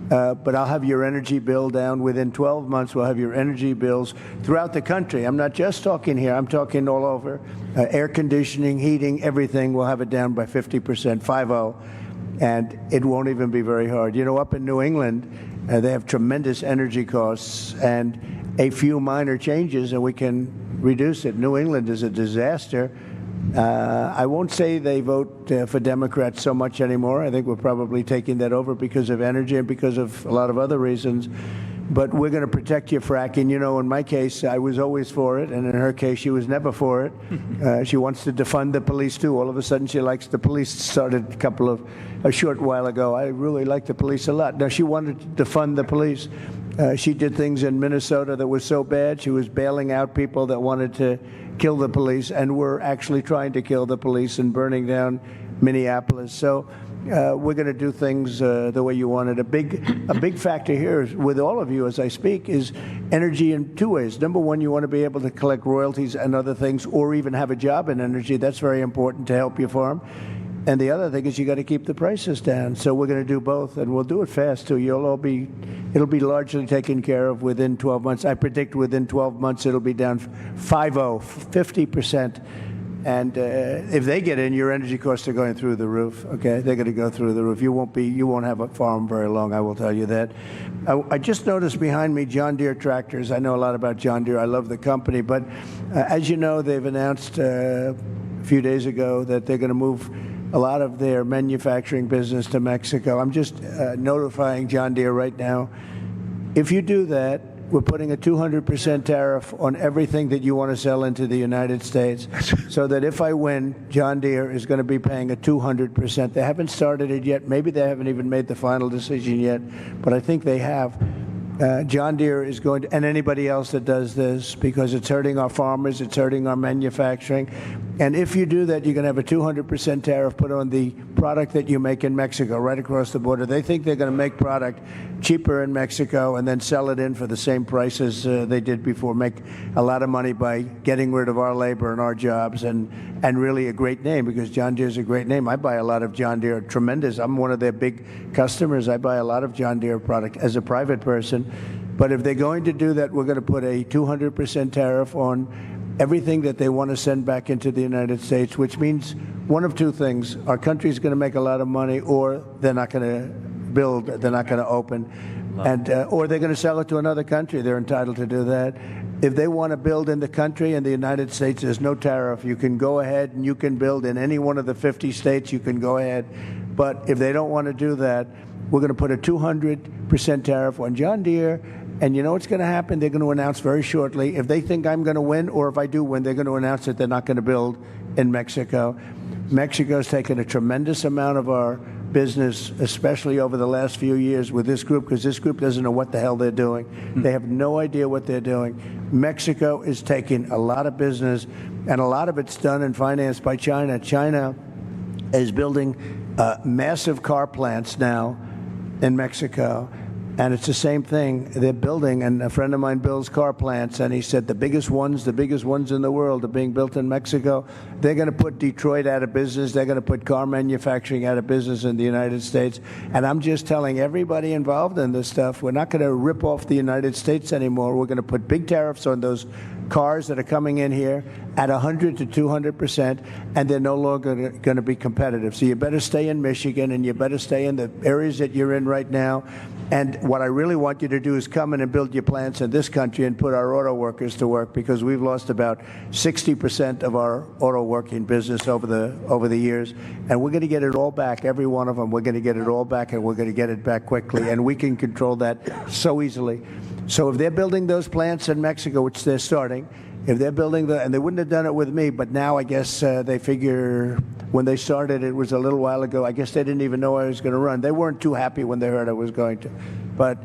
But I'll have your energy bill down within 12 months. We'll have your energy bills throughout the country. I'm not just talking here. I'm talking all over. Air conditioning, heating, everything. We'll have it down by 50%, 50. And it won't even be very hard. You know, up in New England, they have tremendous energy costs, and a few minor changes and we can reduce it. New England is a disaster. I won't say they vote for Democrats so much anymore. I think we're probably taking that over because of energy and because of a lot of other reasons. But we're going to protect your fracking. You know, in my case, I was always for it, and in her case, she was never for it. She wants to defund the police, too. All of a sudden, she likes the police. Started a short while ago. I really like the police a lot. Now, she wanted to defund the police. She did things in Minnesota that were so bad. She was bailing out people that wanted to kill the police and were actually trying to kill the police and burning down Minneapolis. So we're going to do things the way you want it. A big factor here is, with all of you as I speak, is energy in two ways. Number one, you want to be able to collect royalties and other things, or even have a job in energy. That's very important to help your farm. And the other thing is you got to keep the prices down. So we're going to do both, and we'll do it fast too. It'll be largely taken care of within 12 months. I predict within 12 months it'll be down 50%. And if they get in, your energy costs are going through the roof. Okay, they're going to go through the roof. You won't have a farm very long. I will tell you that. I just noticed behind me John Deere tractors. I know a lot about John Deere. I love the company, but as you know, they've announced a few days ago that they're going to move a lot of their manufacturing business to Mexico. I'm just notifying John Deere right now. If you do that, we're putting a 200% tariff on everything that you want to sell into the United States, so that if I win, John Deere is going to be paying a 200%. They haven't started it yet. Maybe they haven't even made the final decision yet, but I think they have. John Deere is going to, and anybody else that does this, because it's hurting our farmers, it's hurting our manufacturing. And if you do that, you're going to have a 200% tariff put on the product that you make in Mexico, right across the border. They think they're going to make product cheaper in Mexico and then sell it in for the same prices they did before, make a lot of money by getting rid of our labor and our jobs, and really a great name, because John Deere is a great name. I buy a lot of John Deere, tremendous. I'm one of their big customers. I buy a lot of John Deere product as a private person. But if they're going to do that, we're going to put a 200% tariff on everything that they want to send back into the United States, which means one of two things. Our country is going to make a lot of money, or they're not going to build, they're not going to open, and or they're going to sell it to another country. They're entitled to do that. If they want to build in the country, in the United States, there's no tariff. You can go ahead and you can build in any one of the 50 states. You can go ahead. But if they don't want to do that, we're going to put a 200% tariff on John Deere. And you know what's going to happen? They're going to announce very shortly, if they think I'm going to win, or if I do win, they're going to announce that they're not going to build in Mexico. Mexico's taken a tremendous amount of our business, especially over the last few years with this group, because this group doesn't know what the hell they're doing. They have no idea what they're doing. Mexico is taking a lot of business, and a lot of it's done and financed by China. China is building massive car plants now in Mexico. And it's the same thing they're building. And a friend of mine builds car plants, and he said the biggest ones in the world are being built in Mexico. They're going to put Detroit out of business. They're going to put car manufacturing out of business in the United States. And I'm just telling everybody involved in this stuff, we're not going to rip off the United States anymore. We're going to put big tariffs on those cars that are coming in here at 100 to 200%, and they're no longer going to be competitive. So you better stay in Michigan, and you better stay in the areas that you're in right now. And what I really want you to do is come in and build your plants in this country and put our auto workers to work, because we've lost about 60% of our auto working business over the years, and we're going to get it all back, every one of them. We're going to get it all back, and we're going to get it back quickly, and we can control that so easily. So if they're building those plants in Mexico, which they're starting, if they're building and they wouldn't have done it with me, but now I guess they figure when they started, it was a little while ago, I guess they didn't even know I was going to run. They weren't too happy when they heard I was going to. But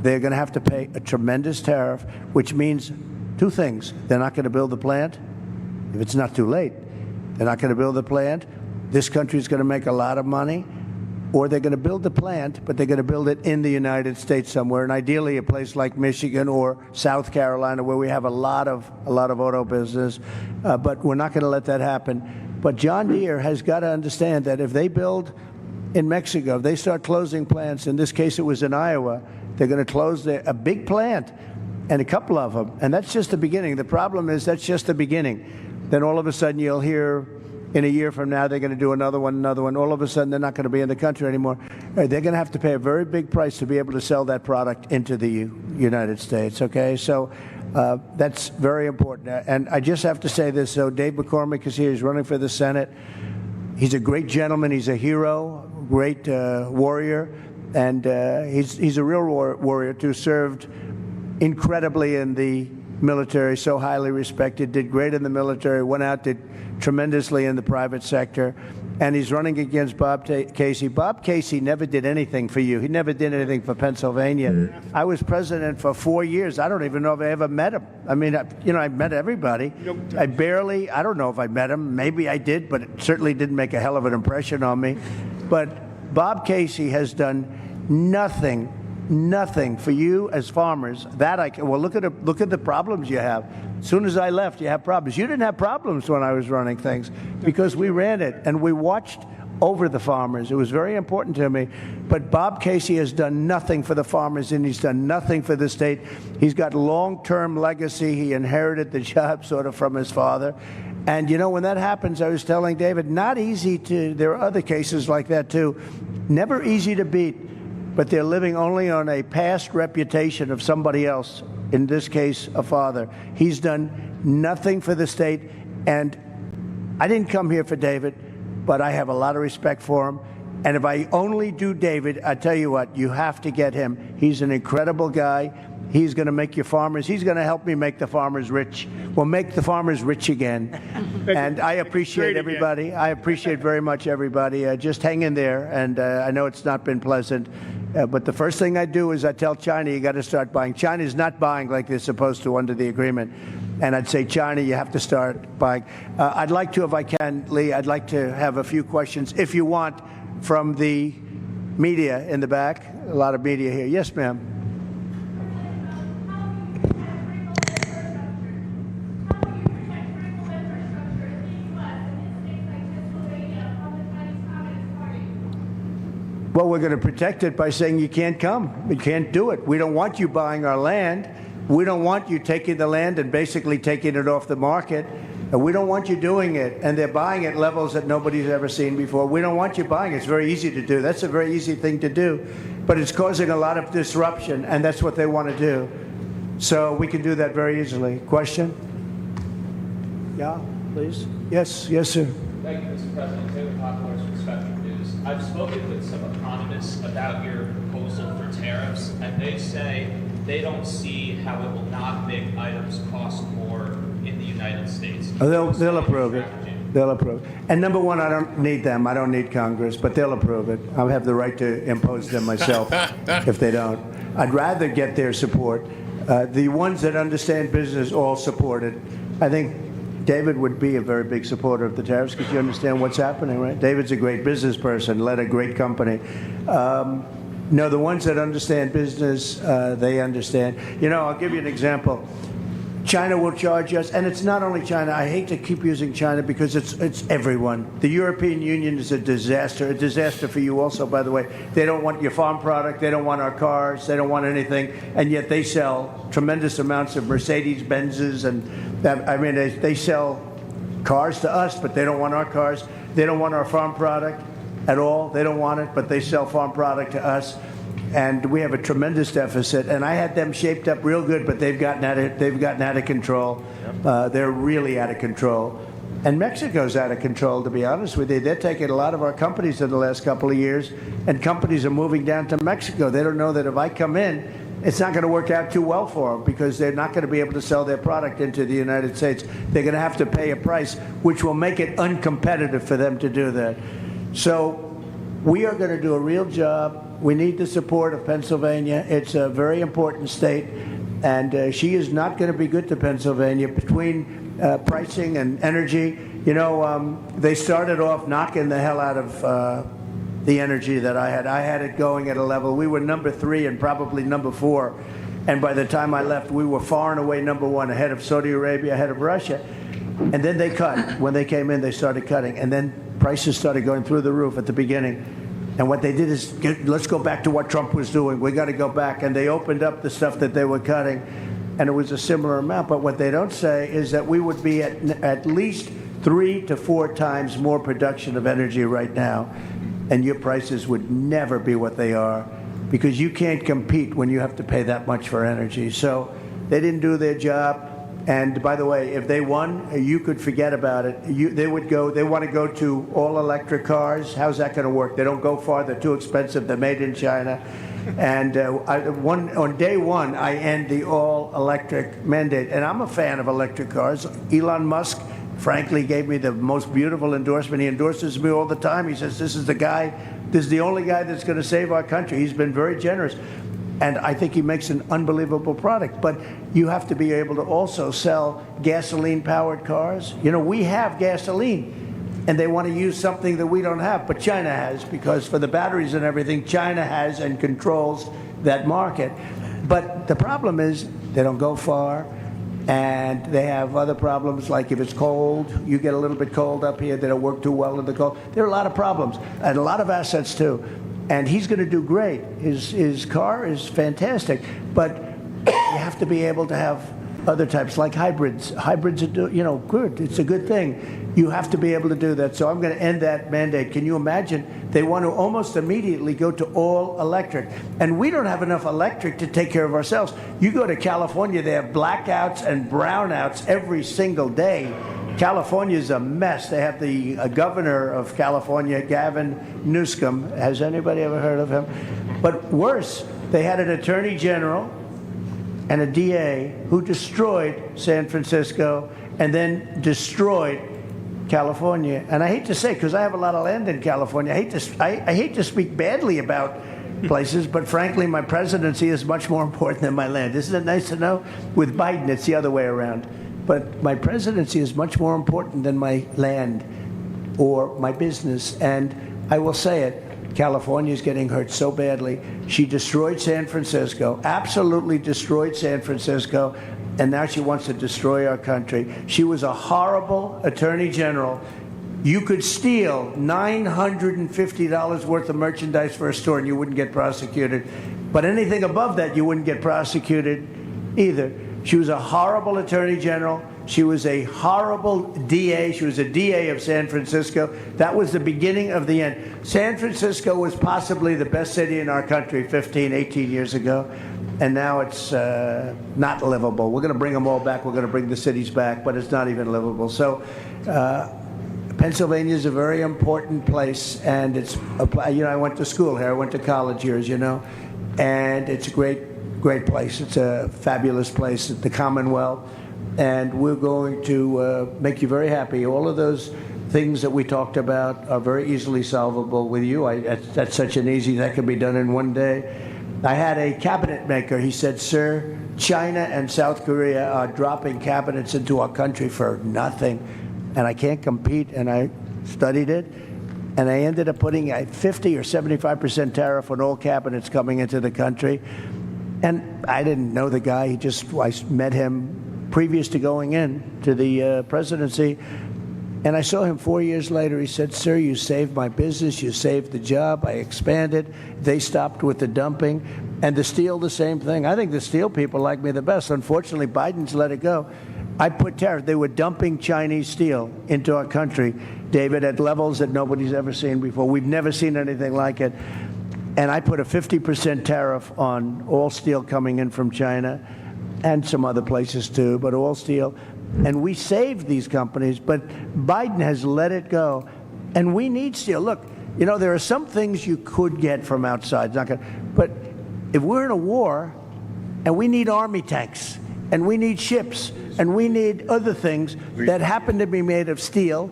they're going to have to pay a tremendous tariff, which means two things. They're not going to build the plant if it's not too late. They're not going to build the plant. This country is going to make a lot of money. Or they're going to build the plant, but they're going to build it in the United States somewhere, and ideally a place like Michigan or South Carolina, where we have a lot of auto business. But we're not going to let that happen. But John Deere has got to understand that if they build in Mexico, if they start closing plants, in this case it was in Iowa, they're going to close a big plant, and a couple of them, and that's just the beginning. The problem is that's just the beginning. Then all of a sudden you'll hear, in a year from now, they're going to do another one. All of a sudden, they're not going to be in the country anymore. They're going to have to pay a very big price to be able to sell that product into the United States, okay? So that's very important. And I just have to say this. So Dave McCormick is here. He's running for the Senate. He's a great gentleman. He's a hero, great warrior. And he's a real warrior, too. Served incredibly in the military, so highly respected, did great in the military, went out, did tremendously in the private sector, and he's running against Bob Casey. Bob Casey never did anything for you. He never did anything for Pennsylvania. I was president for 4 years. I don't even know if I ever met him. I mean, I met everybody. I don't know if I met him. Maybe I did, but it certainly didn't make a hell of an impression on me. But Bob Casey has done nothing for you as farmers. Look at the problems you have. As soon as I left, you have problems. You didn't have problems when I was running things because we ran it and we watched over the farmers. It was very important to me. But Bob Casey has done nothing for the farmers, and he's done nothing for the state. He's got long-term legacy. He inherited the job sort of from his father. And, when that happens, I was telling David, there are other cases like that too, never easy to beat. But they're living only on a past reputation of somebody else, in this case, a father. He's done nothing for the state, and I didn't come here for David, but I have a lot of respect for him. And if I only do David, I tell you what, you have to get him. He's an incredible guy. He's going to make your farmers, he's going to help me make the farmers rich. We'll make the farmers rich again. And I appreciate everybody. I appreciate very much everybody. Just hang in there. And I know it's not been pleasant. But the first thing I do is I tell China, you got to start buying. China's not buying like they're supposed to under the agreement. And I'd say, China, you have to start buying. I'd like to, if I can, Lee, I'd like to have a few questions, if you want, from the media in the back. A lot of media here. Yes, ma'am. Well, we're going to protect it by saying you can't come. You can't do it. We don't want you buying our land. We don't want you taking the land and basically taking it off the market. And we don't want you doing it. And they're buying at levels that nobody's ever seen before. We don't want you buying it. It's very easy to do. That's a very easy thing to do. But it's causing a lot of disruption, and that's what they want to do. So we can do that very easily. Question? Yeah, please. Yes, sir. Thank you, Mr. President. Taylor Poplar's from Spectrum News. I've spoken with some economists about your proposal for tariffs, and they say they don't see how it will not make items cost more in the United States. They'll approve it. They'll approve. And number one, I don't need them. I don't need Congress, but they'll approve it. I'll have the right to impose them myself if they don't. I'd rather get their support. The ones that understand business all support it. I think David would be a very big supporter of the tariffs because you understand what's happening, right? David's a great business person, led a great company. No, the ones that understand business, they understand. I'll give you an example. China will charge us, and it's not only China. I hate to keep using China because it's everyone. The European Union is a disaster for you also, by the way. They don't want your farm product, they don't want our cars, they don't want anything, and yet they sell tremendous amounts of Mercedes-Benzes, and they sell cars to us, but they don't want our cars. They don't want our farm product at all. They don't want it, but they sell farm product to us. And we have a tremendous deficit. And I had them shaped up real good, but they've gotten out of control. They're really out of control. And Mexico's out of control, to be honest with you. They're taking a lot of our companies in the last couple of years, and companies are moving down to Mexico. They don't know that if I come in, it's not going to work out too well for them because they're not going to be able to sell their product into the United States. They're going to have to pay a price, which will make it uncompetitive for them to do that. So we are going to do a real job. We need the support of Pennsylvania. It's a very important state, and she is not going to be good to Pennsylvania between pricing and energy. You know, they started off knocking the hell out of the energy that I had. I had it going at a level. We were number 3 and probably number 4, and by the time I left, we were far and away number 1, ahead of Saudi Arabia, ahead of Russia. And then they cut. When they came in, they started cutting, and then prices started going through the roof at the beginning. And what they did is, let's go back to what Trump was doing. We got to go back. And they opened up the stuff that they were cutting, and it was a similar amount. But what they don't say is that we would be at least 3 to 4 times more production of energy right now, and your prices would never be what they are because you can't compete when you have to pay that much for energy. So they didn't do their job. And by the way, if they won, you could forget about it. They want to go to all electric cars. How's that going to work? They don't go far. They're too expensive. They're made in China. And on day one, I end the all electric mandate. And I'm a fan of electric cars. Elon Musk, frankly, gave me the most beautiful endorsement. He endorses me all the time. He says, this is the only guy that's going to save our country. He's been very generous. And I think he makes an unbelievable product. But you have to be able to also sell gasoline-powered cars. You know, we have gasoline, and they want to use something that we don't have, but China has, because for the batteries and everything, China has and controls that market. But the problem is they don't go far, and they have other problems, like if it's cold, you get a little bit cold up here, they don't work too well in the cold. There are a lot of problems, and a lot of assets, too. And he's going to do great. His car is fantastic, but you have to be able to have other types like hybrids. Hybrids are, good. It's a good thing. You have to be able to do that. So I'm going to end that mandate. Can you imagine? They want to almost immediately go to all electric. And we don't have enough electric to take care of ourselves. You go to California, they have blackouts and brownouts every single day. California's a mess. They have the governor of California, Gavin Newsom. Has anybody ever heard of him? But worse, they had an attorney general and a DA who destroyed San Francisco and then destroyed California. And I hate to say, because I have a lot of land in California, I hate to speak badly about places, but frankly, my presidency is much more important than my land. Isn't it nice to know? With Biden, it's the other way around. But my presidency is much more important than my land or my business. And I will say it, California is getting hurt so badly. She destroyed San Francisco, absolutely destroyed San Francisco, and now she wants to destroy our country. She was a horrible attorney general. You could steal $950 worth of merchandise for a store and you wouldn't get prosecuted. But anything above that, you wouldn't get prosecuted either. She was a horrible attorney general. She was a horrible DA. She was a DA of San Francisco. That was the beginning of the end. San Francisco was possibly the best city in our country 15, 18 years ago. And now it's not livable. We're going to bring them all back. We're going to bring the cities back, but it's not even livable. So Pennsylvania is a very important place. And it's, I went to school here. I went to college here, as you know. And it's a great place. It's a fabulous place, the Commonwealth, and we're going to make you very happy. All of those things that we talked about are very easily solvable with you. That's such an easy, that can be done in one day. I had a cabinet maker. He said, sir, China and South Korea are dropping cabinets into our country for nothing, and I can't compete. And I studied it, and I ended up putting a 50 or 75% tariff on all cabinets coming into the country. And I didn't know the guy. I met him previous to going in to the presidency. And I saw him 4 years later. He said, "Sir, you saved my business. You saved the job. I expanded. They stopped with the dumping." And the steel, the same thing. I think the steel people like me the best. Unfortunately, Biden's let it go. I put tariff. They were dumping Chinese steel into our country, David, at levels that nobody's ever seen before. We've never seen anything like it. And I put a 50% tariff on all steel coming in from China and some other places too, but all steel. And we saved these companies, but Biden has let it go. And we need steel. Look, you know, there are some things you could get from outside. But if we're in a war and we need army tanks and we need ships and we need other things that happen to be made of steel,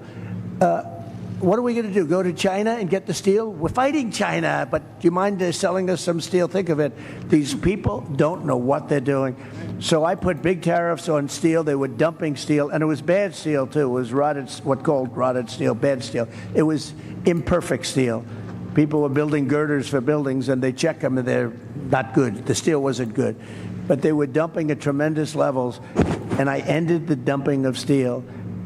what are we going to do? Go to China and get the steel? We're fighting China, but do you mind selling us some steel? Think of it. These people don't know what they're doing. So I put big tariffs on steel. They were dumping steel, and it was bad steel, too. It was rotted steel, bad steel. It was imperfect steel. People were building girders for buildings, and they check them, and they're not good. The steel wasn't good. But they were dumping at tremendous levels, and I ended the dumping of steel.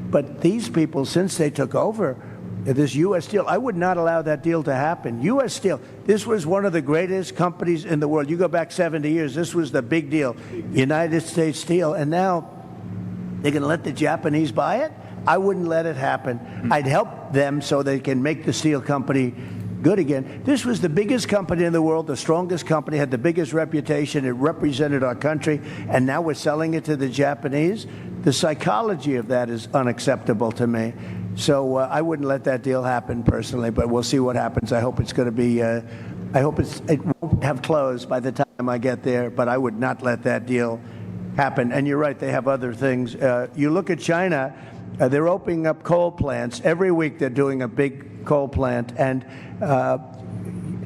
But these people, since they took over, this U.S. Steel, I would not allow that deal to happen. U.S. Steel, this was one of the greatest companies in the world. You go back 70 years, this was the big deal. United States Steel, and now they're going to let the Japanese buy it? I wouldn't let it happen. I'd help them so they can make the steel company good again. This was the biggest company in the world, the strongest company, had the biggest reputation. It represented our country, and now we're selling it to the Japanese. The psychology of that is unacceptable to me. So I wouldn't let that deal happen personally, but we'll see what happens. I hope it's going to be, I hope it won't have closed by the time I get there, but I would not let that deal happen. And you're right, they have other things. You look at China, they're opening up coal plants. Every week they're doing a big coal plant. And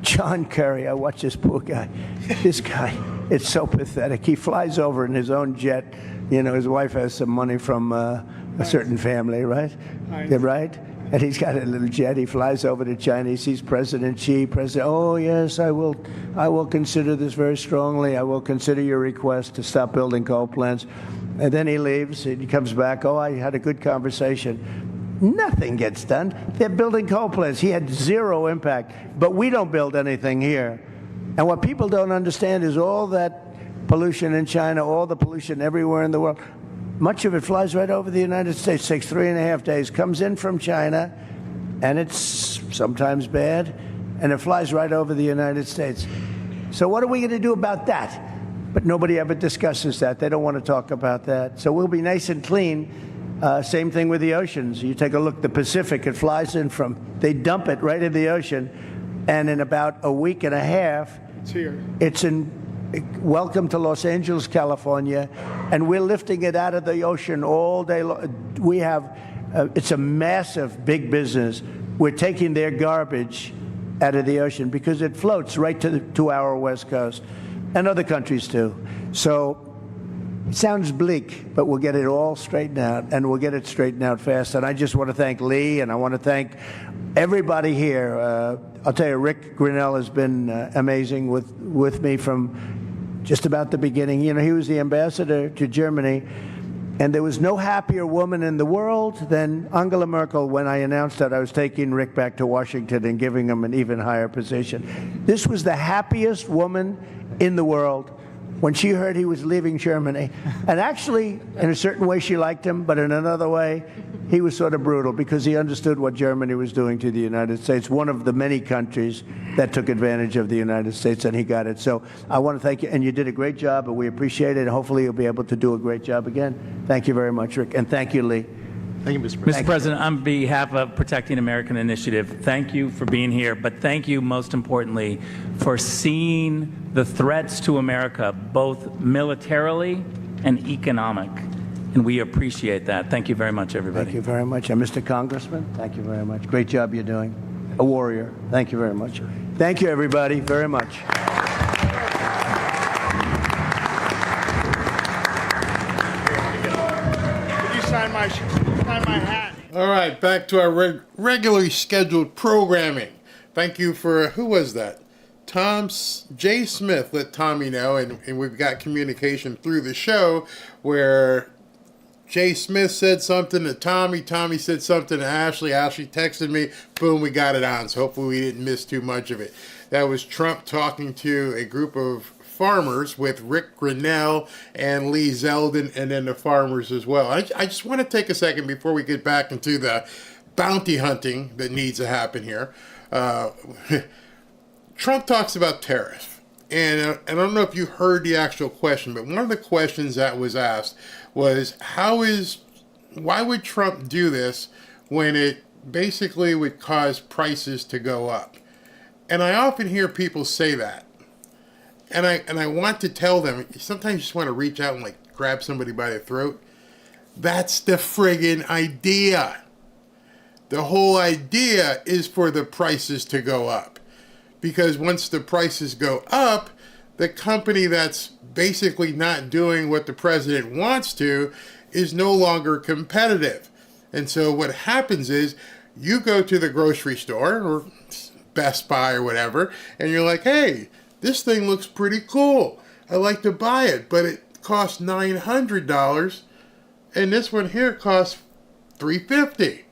John Kerry, I watch this poor guy. This guy, it's so pathetic. He flies over in his own jet. You know, his wife has some money from a certain family, right? Yeah, right? And he's got a little jet. He flies over to China. He sees President Xi. Oh, yes, I will consider this very strongly. I will consider your request to stop building coal plants. And then he leaves. And he comes back. Oh, I had a good conversation. Nothing gets done. They're building coal plants. He had zero impact. But we don't build anything here. And what people don't understand is all that pollution in China, all the pollution everywhere in the world, much of it flies right over the United States, takes 3.5 days, comes in from China, and it's sometimes bad, and it flies right over the United States. So what are we going to do about that? But nobody ever discusses that. They don't want to talk about that. So we'll be nice and clean. Same thing with the oceans. You take a look, the Pacific, it flies in from, they dump it right in the ocean, and in about a week and a half, it's here. It's in, welcome to Los Angeles, California, and we're lifting it out of the ocean all day long. We have, it's a massive, big business. We're taking their garbage out of the ocean because it floats right to our West Coast, and other countries too. So it sounds bleak, but we'll get it all straightened out, and we'll get it straightened out fast. And I just want to thank Lee, and I want to thank everybody here. I'll tell you, Rick Grinnell has been amazing with me from just about the beginning. You know, he was the ambassador to Germany, and there was no happier woman in the world than Angela Merkel when I announced that I was taking Rick back to Washington and giving him an even higher position. This was the happiest woman in the world when she heard he was leaving Germany. And actually, in a certain way, she liked him, but in another way, he was sort of brutal because he understood what Germany was doing to the United States, one of the many countries that took advantage of the United States, and he got it. So I want to thank you, and you did a great job, and we appreciate it, and hopefully you'll be able to do a great job again. Thank you very much, Rick, and thank you, Lee. Thank you, Mr. President. Mr. President, on behalf of Protecting American Initiative, thank you for being here, but thank you most importantly for seeing the threats to America, both militarily and economic. And we appreciate that. Thank you very much, everybody. Thank you very much. And Mr. Congressman, thank you very much. Great job you're doing. A warrior. Thank you very much. Thank you, everybody, very much. Could you sign my hat? All right, back to our regularly scheduled programming. Thank you for, who was that? J. Smith let Tommy know, and we've got communication through the show where Jay Smith said something to Tommy. Tommy said something to Ashley. Ashley texted me. Boom, we got it on. So hopefully we didn't miss too much of it. That was Trump talking to a group of farmers with Rick Grinnell and Lee Zeldin, and then the farmers as well. I just want to take a second before we get back into the bounty hunting that needs to happen here. Trump talks about tariffs. And I don't know if you heard the actual question, but one of the questions that was asked was, why would Trump do this when it basically would cause prices to go up? And I often hear people say that. And I want to tell them, sometimes you just want to reach out and like grab somebody by the throat. That's the friggin' idea. The whole idea is for the prices to go up. Because once the prices go up, the company that's basically not doing what the president wants to is no longer competitive. And so what happens is you go to the grocery store or Best Buy or whatever, and you're like, hey, this thing looks pretty cool. I'd like to buy it, but it costs $900, and this one here costs $350.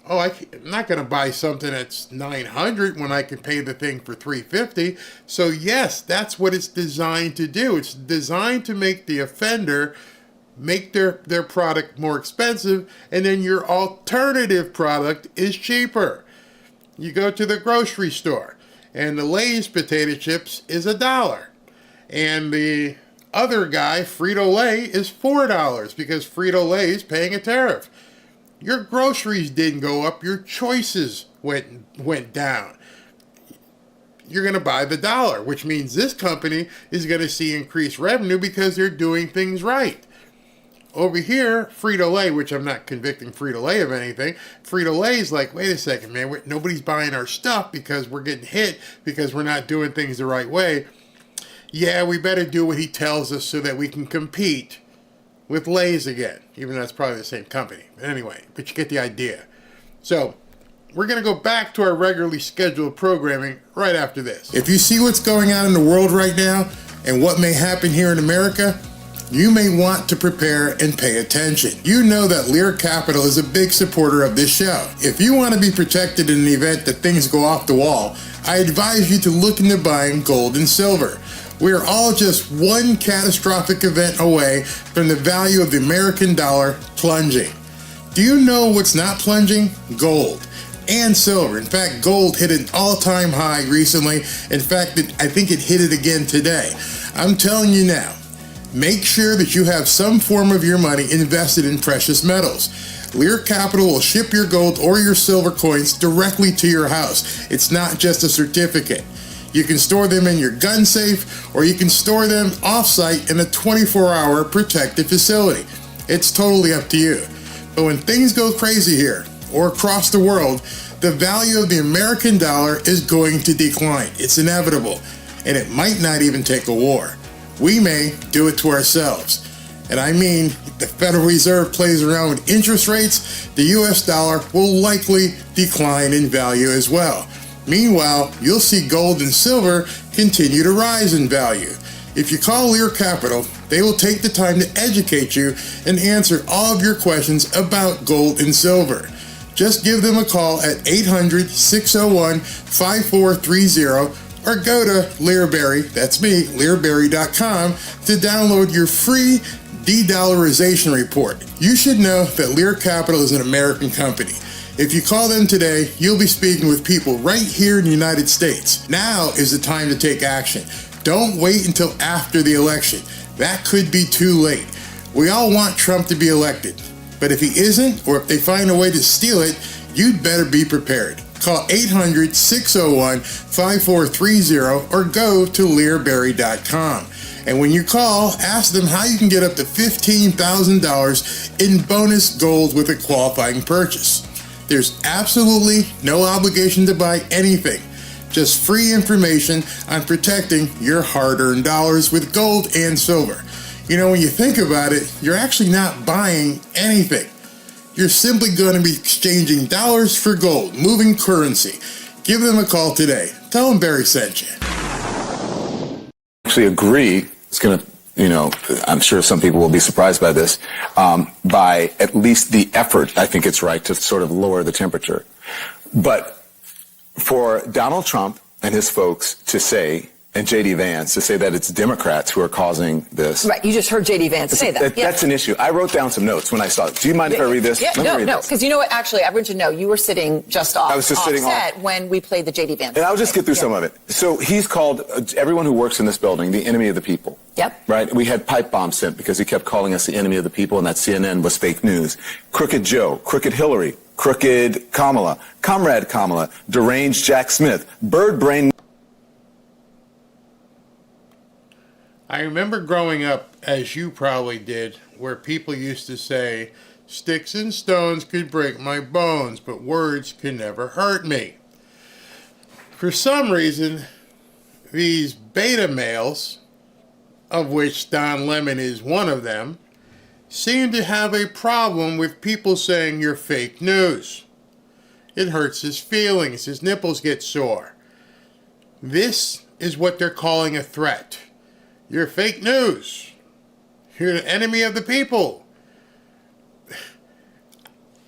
Oh, I'm not going to buy something that's $900 when I can pay the thing for $350. So yes, that's what it's designed to do. It's designed to make the offender make their product more expensive, and then your alternative product is cheaper. You go to the grocery store, and the Lay's potato chips is $1. And the other guy, Frito-Lay, is $4 because Frito-Lay is paying a tariff. Your groceries didn't go up, your choices went down. You're going to buy the $1, which means this company is going to see increased revenue because they're doing things right. Over here, Frito-Lay, which I'm not convicting Frito-Lay of anything, Frito-Lay is like, wait a second, man, nobody's buying our stuff because we're getting hit because we're not doing things the right way. Yeah, we better do what he tells us so that we can compete with Lay's again, even though it's probably the same company. But anyway, but you get the idea. So we're going to go back to our regularly scheduled programming right after this. If you see what's going on in the world right now and what may happen here in America, you may want to prepare and pay attention. You know that Lear Capital is a big supporter of this show. If you want to be protected in the event that things go off the wall, I advise you to look into buying gold and silver. We are all just one catastrophic event away from the value of the American dollar plunging. Do you know what's not plunging? Gold and silver. In fact, gold hit an all-time high recently. In fact, I think it hit it again today. I'm telling you now, make sure that you have some form of your money invested in precious metals. Lear Capital will ship your gold or your silver coins directly to your house. It's not just a certificate. You can store them in your gun safe, or you can store them off-site in a 24-hour protected facility. It's totally up to you. But when things go crazy here, or across the world, the value of the American dollar is going to decline. It's inevitable, and it might not even take a war. We may do it to ourselves. And I mean, if the Federal Reserve plays around with interest rates, the US dollar will likely decline in value as well. Meanwhile, you'll see gold and silver continue to rise in value. If you call Lear Capital, they will take the time to educate you and answer all of your questions about gold and silver. Just give them a call at 800-601-5430 or go to Learberry, that's me, Learberry.com, to download your free de-dollarization report. You should know that Lear Capital is an American company. If you call them today, you'll be speaking with people right here in the United States. Now is the time to take action. Don't wait until after the election. That could be too late. We all want Trump to be elected. But if he isn't, or if they find a way to steal it, you'd better be prepared. Call 800-601-5430 or go to Learberry.com. And when you call, ask them how you can get up to $15,000 in bonus gold with a qualifying purchase. There's absolutely no obligation to buy anything. Just free information on protecting your hard-earned dollars with gold and silver. You know, when you think about it, you're actually not buying anything. You're simply going to be exchanging dollars for gold, moving currency. Give them a call today. Tell them Barry sent you. Actually agree it's going to you know, I'm sure some people will be surprised by this, by at least the effort, I think it's right to sort of lower the temperature. But for Donald Trump and his folks to say, and J.D. Vance, to say that it's Democrats who are causing this. Right, you just heard J.D. Vance say that. That's an issue. I wrote down some notes when I saw it. Do you mind if I read this? Yeah, no, because you know what? Actually, I want you to know you were sitting just off. I was just sitting set when we played the J.D. Vance. And I'll just get through some of it. So he's called everyone who works in this building the enemy of the people. Yep. Right? We had pipe bombs sent because he kept calling us the enemy of the people, and that CNN was fake news. Crooked Joe, Crooked Hillary, Crooked Kamala, Comrade Kamala, deranged Jack Smith, bird brain. I remember growing up, as you probably did, where people used to say, sticks and stones could break my bones, but words could never hurt me. For some reason, these beta males, of which Don Lemon is one of them, seem to have a problem with people saying you're fake news. It hurts his feelings. His nipples get sore. This is what they're calling a threat. You're fake news. You're the enemy of the people.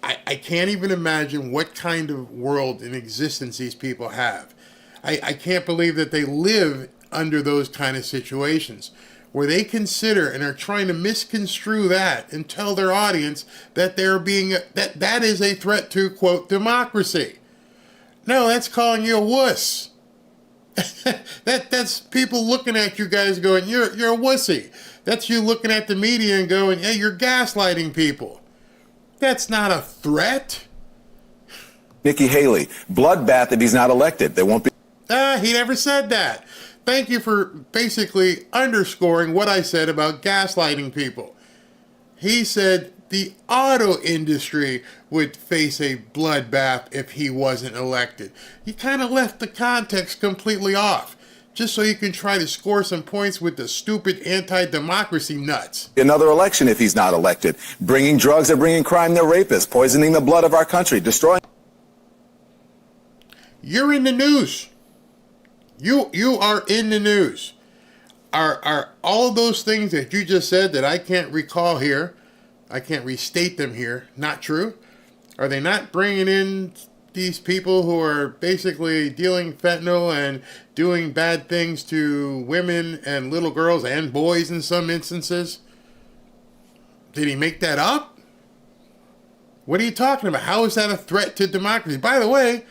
I can't even imagine what kind of world and existence these people have. I can't believe that they live under those kind of situations where they consider and are trying to misconstrue that and tell their audience that they're being that is a threat to, quote, democracy. No, that's calling you a wuss. That's people looking at you guys going, you're a wussy. That's you looking at the media and going, hey, you're gaslighting people. That's not a threat. Nikki Haley, bloodbath if he's not elected. There won't be. He never said that. Thank you for basically underscoring what I said about gaslighting people. He said the auto industry would face a bloodbath if he wasn't elected. He kind of left the context completely off, just so you can try to score some points with the stupid anti-democracy nuts. Another election if he's not elected. Bringing drugs, they're bringing crime, they're rapists, poisoning the blood of our country, destroying. You're in the news. You are in the news. Are all those things that you just said that I can't recall here, I can't restate them here, not true? Are they not bringing in these people who are basically dealing fentanyl and doing bad things to women and little girls and boys in some instances? Did he make that up? What are you talking about? How is that a threat to democracy? By the way,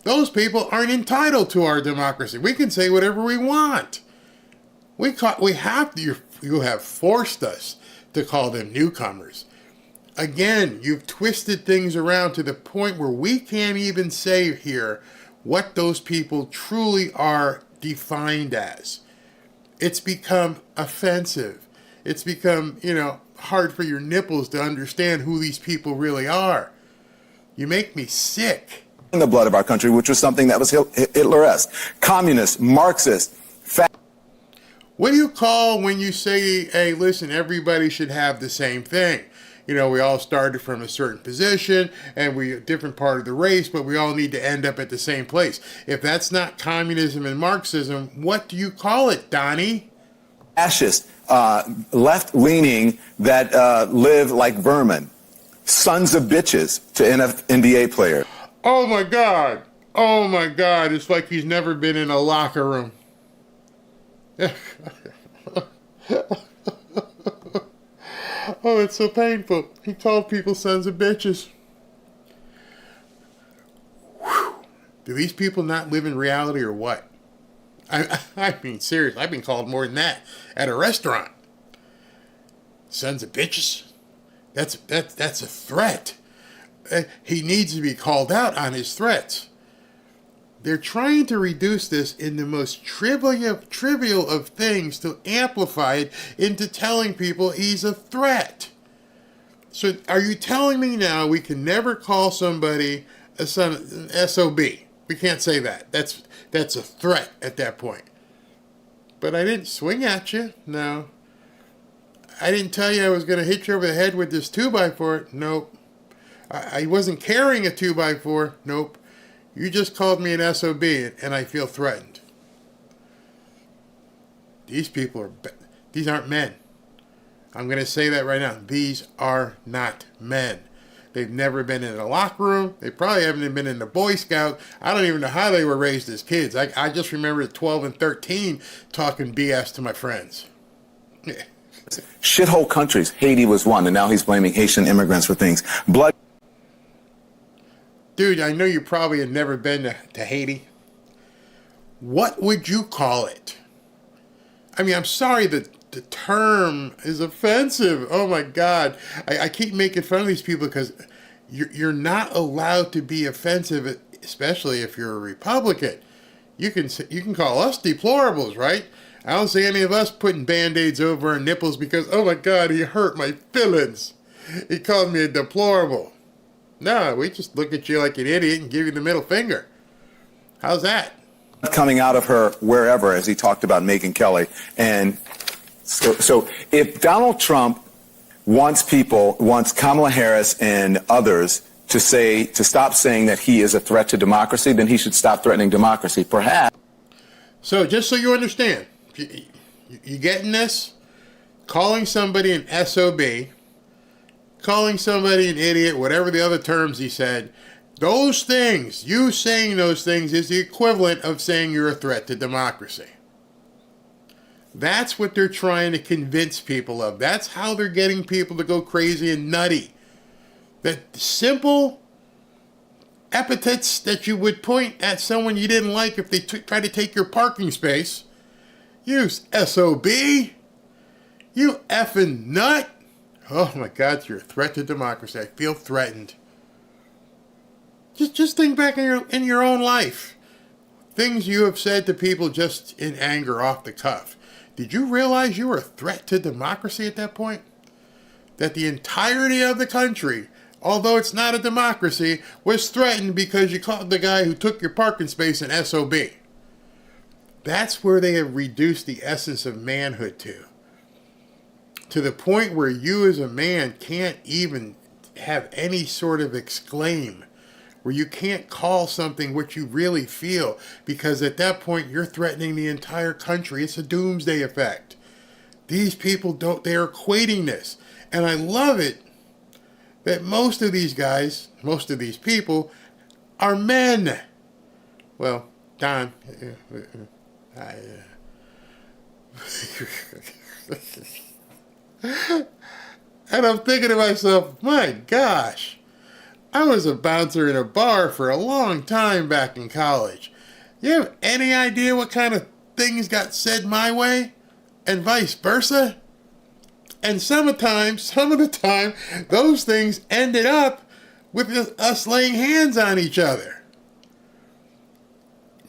those people aren't entitled to our democracy. We can say whatever we want. We have to. You have forced us to call them newcomers. Again, you've twisted things around to the point where we can't even say here what those people truly are defined as. It's become offensive. It's become, hard for your nipples to understand who these people really are. You make me sick. The blood of our country, which was something that was Hitler-esque. Communist, Marxist, What do you call when you say, hey, listen, everybody should have the same thing? We all started from a certain position and we're a different part of the race, but we all need to end up at the same place. If that's not communism and Marxism, what do you call it, Donnie? Fascist, left-leaning that live like vermin. Sons of bitches to NBA players. Oh my God. Oh my God. It's like he's never been in a locker room. Oh, it's so painful. He called people sons of bitches. Whew. Do these people not live in reality or what? I mean, seriously, I've been called more than that at a restaurant. Sons of bitches. That's a threat. He needs to be called out on his threats. They're trying to reduce this in the most trivial of things to amplify it into telling people he's a threat. So are you telling me now we can never call somebody an SOB? We can't say that. That's a threat at that point. But I didn't swing at you. No. I didn't tell you I was going to hit you over the head with this 2x4. Nope. I wasn't carrying a 2x4. Nope. You just called me an SOB, and I feel threatened. These people These aren't men. I'm going to say that right now. These are not men. They've never been in a locker room. They probably haven't been in the Boy Scout. I don't even know how they were raised as kids. I just remember at 12 and 13 talking BS to my friends. Yeah. Shithole countries. Haiti was one, and now he's blaming Haitian immigrants for things. Dude, I know you probably have never been to Haiti. What would you call it? I mean, I'm sorry that the term is offensive. Oh my God. I keep making fun of these people because you're not allowed to be offensive, especially if you're a Republican. You can call us deplorables, right? I don't see any of us putting Band-Aids over our nipples because, oh my God, he hurt my feelings. He called me a deplorable. No, we just look at you like an idiot and give you the middle finger. How's that? Coming out of her wherever, as he talked about Megyn Kelly. And so if Donald Trump wants Kamala Harris and others to stop saying that he is a threat to democracy, then he should stop threatening democracy, perhaps. So just so you understand, you getting this? Calling somebody an SOB, calling somebody an idiot, whatever the other terms he said, those things, you saying those things is the equivalent of saying you're a threat to democracy. That's what they're trying to convince people of. That's how they're getting people to go crazy and nutty. That simple epithets that you would point at someone you didn't like if they try to take your parking space. You SOB. You effing nut. Oh my God, you're a threat to democracy. I feel threatened. Just think back in your own life. Things you have said to people just in anger off the cuff. Did you realize you were a threat to democracy at that point? That the entirety of the country, although it's not a democracy, was threatened because you called the guy who took your parking space an SOB. That's where they have reduced the essence of manhood to the point where you as a man can't even have any sort of exclaim, where you can't call something what you really feel, because at that point you're threatening the entire country. It's a doomsday effect. These people they're equating this. And I love it that most of these guys, most of these people are men. Well, Don, and I'm thinking to myself, my gosh, I was a bouncer in a bar for a long time back in college. You have any idea what kind of things got said my way? And vice versa? And some of the time, those things ended up with us laying hands on each other.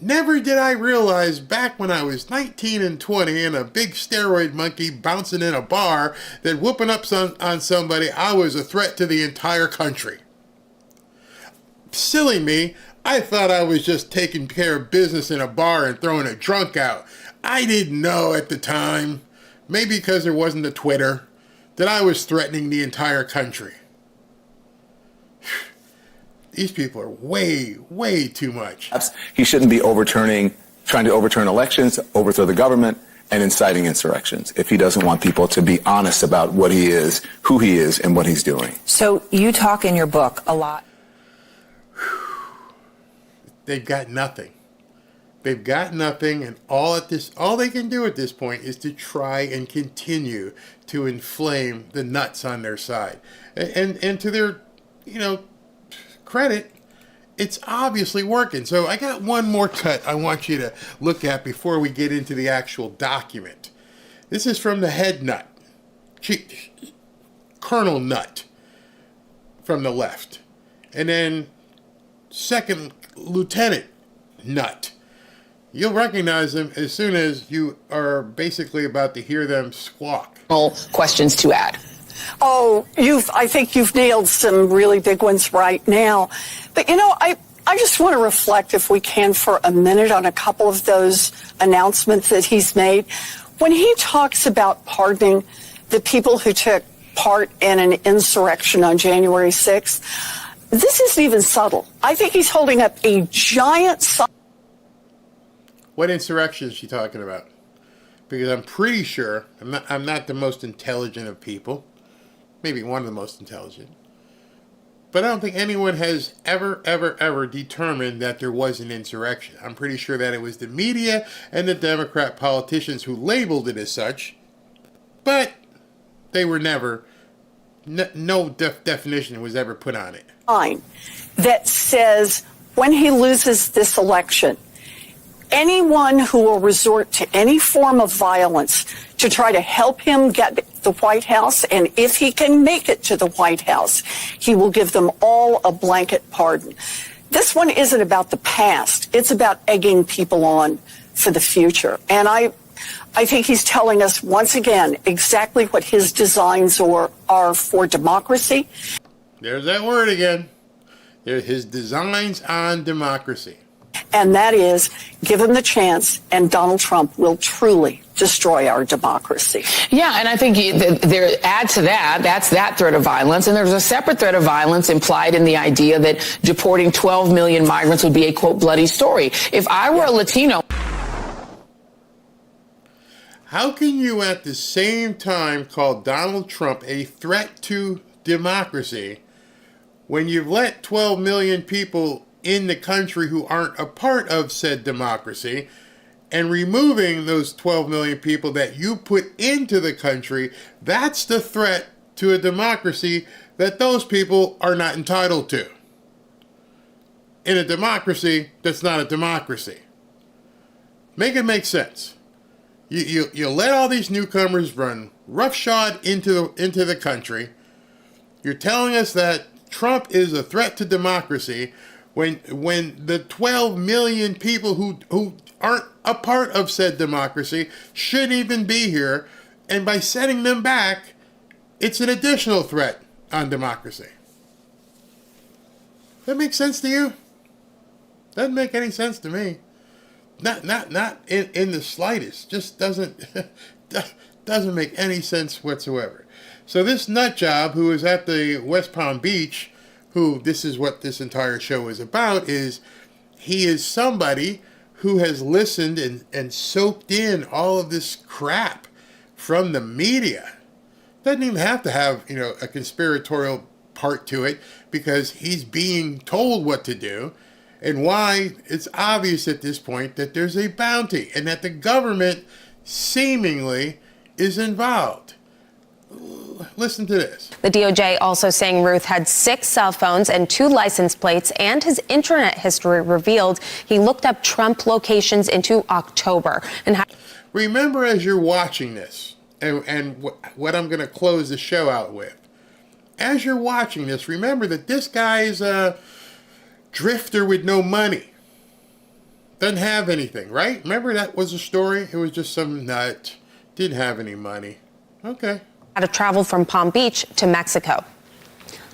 Never did I realize back when I was 19 and 20 and a big steroid monkey bouncing in a bar that whooping up on somebody, I was a threat to the entire country. Silly me, I thought I was just taking care of business in a bar and throwing a drunk out. I didn't know at the time, maybe because there wasn't a Twitter, that I was threatening the entire country. These people are way, way too much. He shouldn't be trying to overturn elections, overthrow the government, and inciting insurrections if he doesn't want people to be honest about what he is, who he is, and what he's doing. So you talk in your book a lot. They've got nothing. They've got nothing, and all they can do at this point is to try and continue to inflame the nuts on their side. And to their, credit, it's obviously working. So I got one more cut I want you to look at before we get into the actual document. This is from the head nut, Colonel Nut from the left. And then second Lieutenant Nut. You'll recognize them as soon as you are basically about to hear them squawk. Questions to add. Oh, I think you've nailed some really big ones right now. But, I just want to reflect, if we can, for a minute on a couple of those announcements that he's made. When he talks about pardoning the people who took part in an insurrection on January 6th, this isn't even subtle. I think he's holding up a giant sign. What insurrection is she talking about? because I'm pretty sure, I'm not the most intelligent of people, maybe one of the most intelligent, but I don't think anyone has ever determined that there was an insurrection. I'm pretty sure that it was the media and the Democrat politicians who labeled it as such, but they were never, no definition was ever put on it. Line that says when he loses this election, anyone who will resort to any form of violence to try to help him get the White House, and if he can make it to the White House, he will give them all a blanket pardon. This one isn't about the past. It's about egging people on for the future. And I think he's telling us once again exactly what his designs are for democracy. There's that word again. His designs on democracy. And that is, give him the chance, and Donald Trump will truly destroy our democracy. Yeah, and I think add to that, that's that threat of violence. And there's a separate threat of violence implied in the idea that deporting 12 million migrants would be a, quote, bloody story. If I were a Latino... How can you at the same time call Donald Trump a threat to democracy when you've let 12 million people in the country who aren't a part of said democracy, and removing those 12 million people that you put into the country? That's the threat to a democracy that those people are not entitled to. In a democracy that's not a democracy. Make it make sense. You let all these newcomers run roughshod into the country. You're telling us that Trump is a threat to democracy when the 12 million people who aren't a part of said democracy shouldn't even be here, and by setting them back, it's an additional threat on democracy. That makes sense to you? Doesn't make any sense to me. Not in the slightest. Just doesn't make any sense whatsoever. So this nut job who is at the West Palm Beach, who this is what this entire show is about, is he is somebody who has listened and soaked in all of this crap from the media. Doesn't even have to have, a conspiratorial part to it, because he's being told what to do. And why it's obvious at this point that there's a bounty and that the government seemingly is involved. Listen to this. The DOJ also saying Routh had 6 cell phones and 2 license plates, and his internet history revealed he looked up Trump locations into October. And remember, as you're watching this, and what I'm going to close the show out with, as you're watching this, remember that this guy is a drifter with no money. Doesn't have anything, right? Remember that was a story? It was just some nut. Didn't have any money. Okay. Had to travel from Palm Beach to Mexico.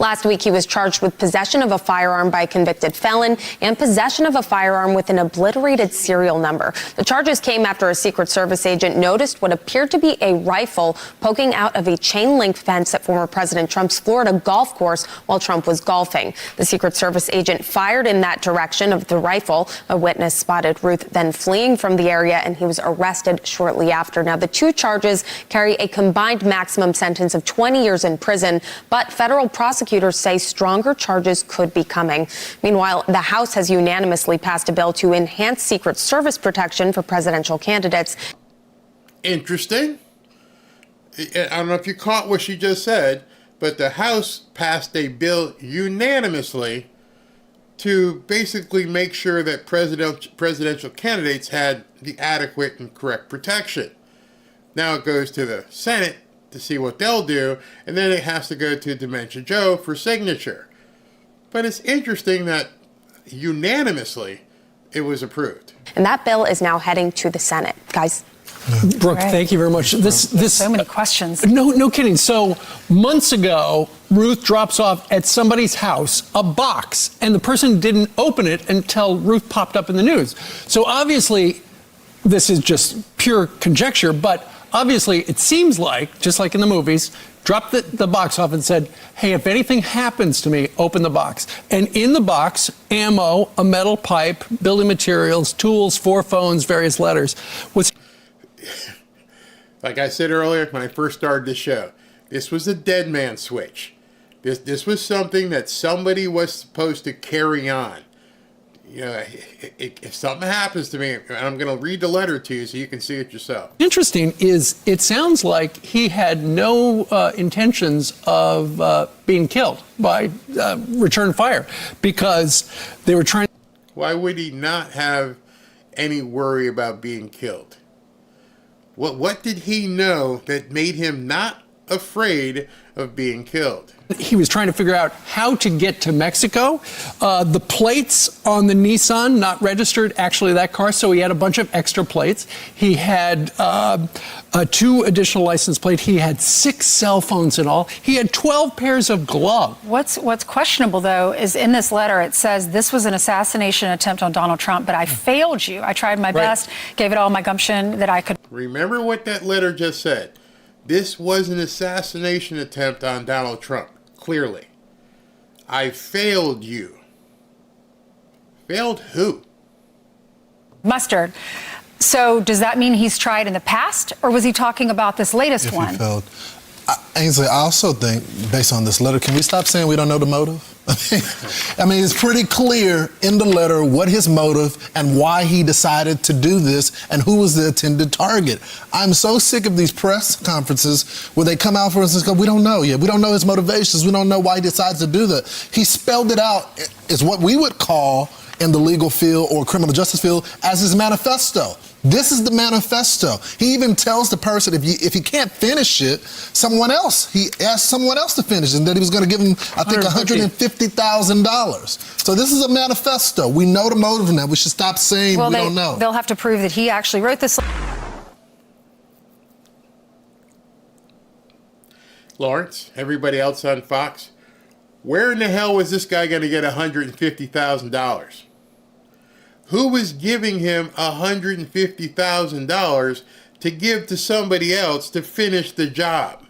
Last week, he was charged with possession of a firearm by a convicted felon and possession of a firearm with an obliterated serial number. The charges came after a Secret Service agent noticed what appeared to be a rifle poking out of a chain-link fence at former President Trump's Florida golf course while Trump was golfing. The Secret Service agent fired in that direction of the rifle. A witness spotted Routh then fleeing from the area, and he was arrested shortly after. Now, the 2 charges carry a combined maximum sentence of 20 years in prison, but federal prosecutors say stronger charges could be coming. Meanwhile, the House has unanimously passed a bill to enhance Secret Service protection for presidential candidates. Interesting. I don't know if you caught what she just said, but the House passed a bill unanimously to basically make sure that presidential candidates had the adequate and correct protection. Now it goes to the Senate to see what they'll do, and then it has to go to Dementia Joe for signature. But it's interesting that unanimously it was approved. And that bill is now heading to the Senate. Guys. Brooke, thank you very much. This so many questions. No kidding. So months ago, Routh drops off at somebody's house a box, and the person didn't open it until Routh popped up in the news. So obviously, this is just pure conjecture, but obviously, it seems like, just like in the movies, dropped the box off and said, hey, if anything happens to me, open the box. And in the box, ammo, a metal pipe, building materials, tools, 4 phones, various letters. Like I said earlier when I first started the show, this was a dead man switch. This was something that somebody was supposed to carry on. You know, if something happens to me, and I'm going to read the letter to you so you can see it yourself. Interesting is it sounds like he had no intentions of being killed by return fire because they were trying. Why would he not have any worry about being killed? What did he know that made him not afraid of being killed? He was trying to figure out how to get to Mexico. The plates on the Nissan, not registered, actually that car, so he had a bunch of extra plates. He had 2 additional license plates. He had 6 cell phones in all. He had 12 pairs of gloves. What's questionable, though, is in this letter it says this was an assassination attempt on Donald Trump, but I failed you. I tried my best, gave it all my gumption that I could. Remember what that letter just said. This was an assassination attempt on Donald Trump, clearly. I failed you. Failed who? Mustard. So does that mean he's tried in the past, or was he talking about this latest one? He failed. Ainsley, I also think, based on this letter, can we stop saying we don't know the motive? I mean, it's pretty clear in the letter what his motive and why he decided to do this and who was the intended target. I'm so sick of these press conferences where they come out for us and go, we don't know yet. We don't know his motivations. We don't know why he decides to do that. He spelled it out as what we would call in the legal field or criminal justice field as his manifesto. This is the manifesto. He even tells the person if he can't finish it, he asked someone else to finish it, and that he was going to give him, I think, $150,000. So this is a manifesto. We know the motive now. We should stop saying we don't know. They'll have to prove that he actually wrote this. Lawrence, everybody else on Fox, where in the hell was this guy going to get $150,000? Who was giving him $150,000 to give to somebody else to finish the job?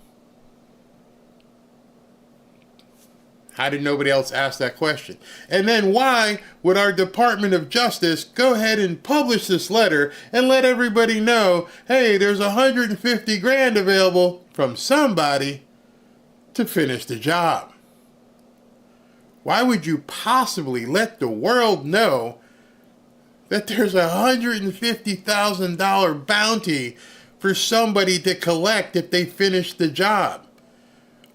How did nobody else ask that question? And then why would our Department of Justice go ahead and publish this letter and let everybody know, hey, there's $150,000 available from somebody to finish the job? Why would you possibly let the world know that there's $150,000 bounty for somebody to collect if they finish the job?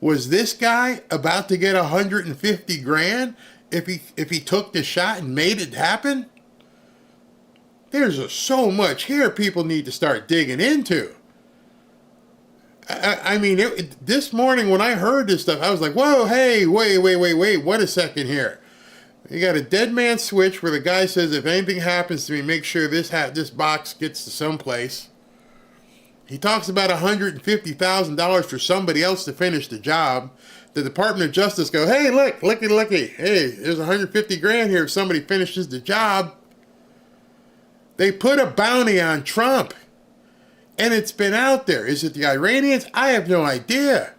Was this guy about to get $150,000 if he took the shot and made it happen? There's so much here people need to start digging into. I mean, this morning when I heard this stuff, I was like, whoa, hey, wait, what a second here. You got a dead man switch where the guy says, if anything happens to me, make sure this box gets to someplace. He talks about $150,000 for somebody else to finish the job. The Department of Justice go, hey, looky. Hey, there's $150,000 here if somebody finishes the job. They put a bounty on Trump. And it's been out there. Is it the Iranians? I have no idea.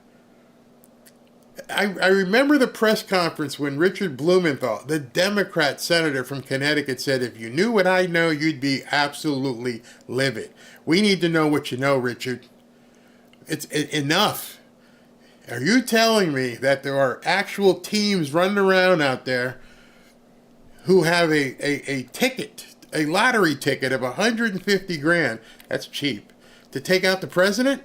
I remember the press conference when Richard Blumenthal, the Democrat senator from Connecticut, said, if you knew what I know, you'd be absolutely livid. We need to know what you know, Richard. It's enough. Are you telling me that there are actual teams running around out there who have a ticket, a lottery ticket of $150,000, that's cheap, to take out the president?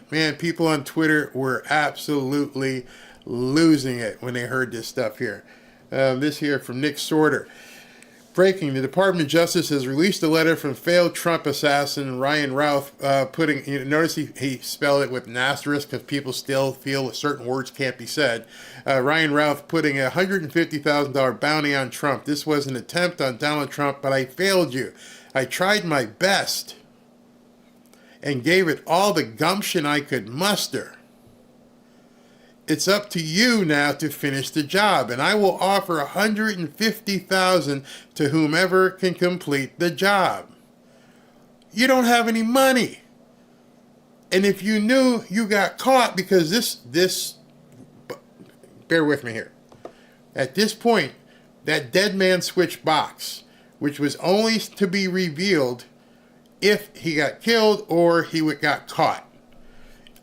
Man, people on Twitter were absolutely losing it when they heard this stuff here. This here from Nick Sorter. Breaking, the Department of Justice has released a letter from failed Trump assassin Ryan Routh, notice he spelled it with an asterisk because people still feel that certain words can't be said. Ryan Routh putting a $150,000 bounty on Trump. This was an attempt on Donald Trump, but I failed you. I tried my best and gave it all the gumption I could muster. It's up to you now to finish the job, and I will offer $150,000 to whomever can complete the job. You don't have any money. And if you knew you got caught, because this, bear with me here. At this point, that dead man switch box, which was only to be revealed if he got killed or he got caught.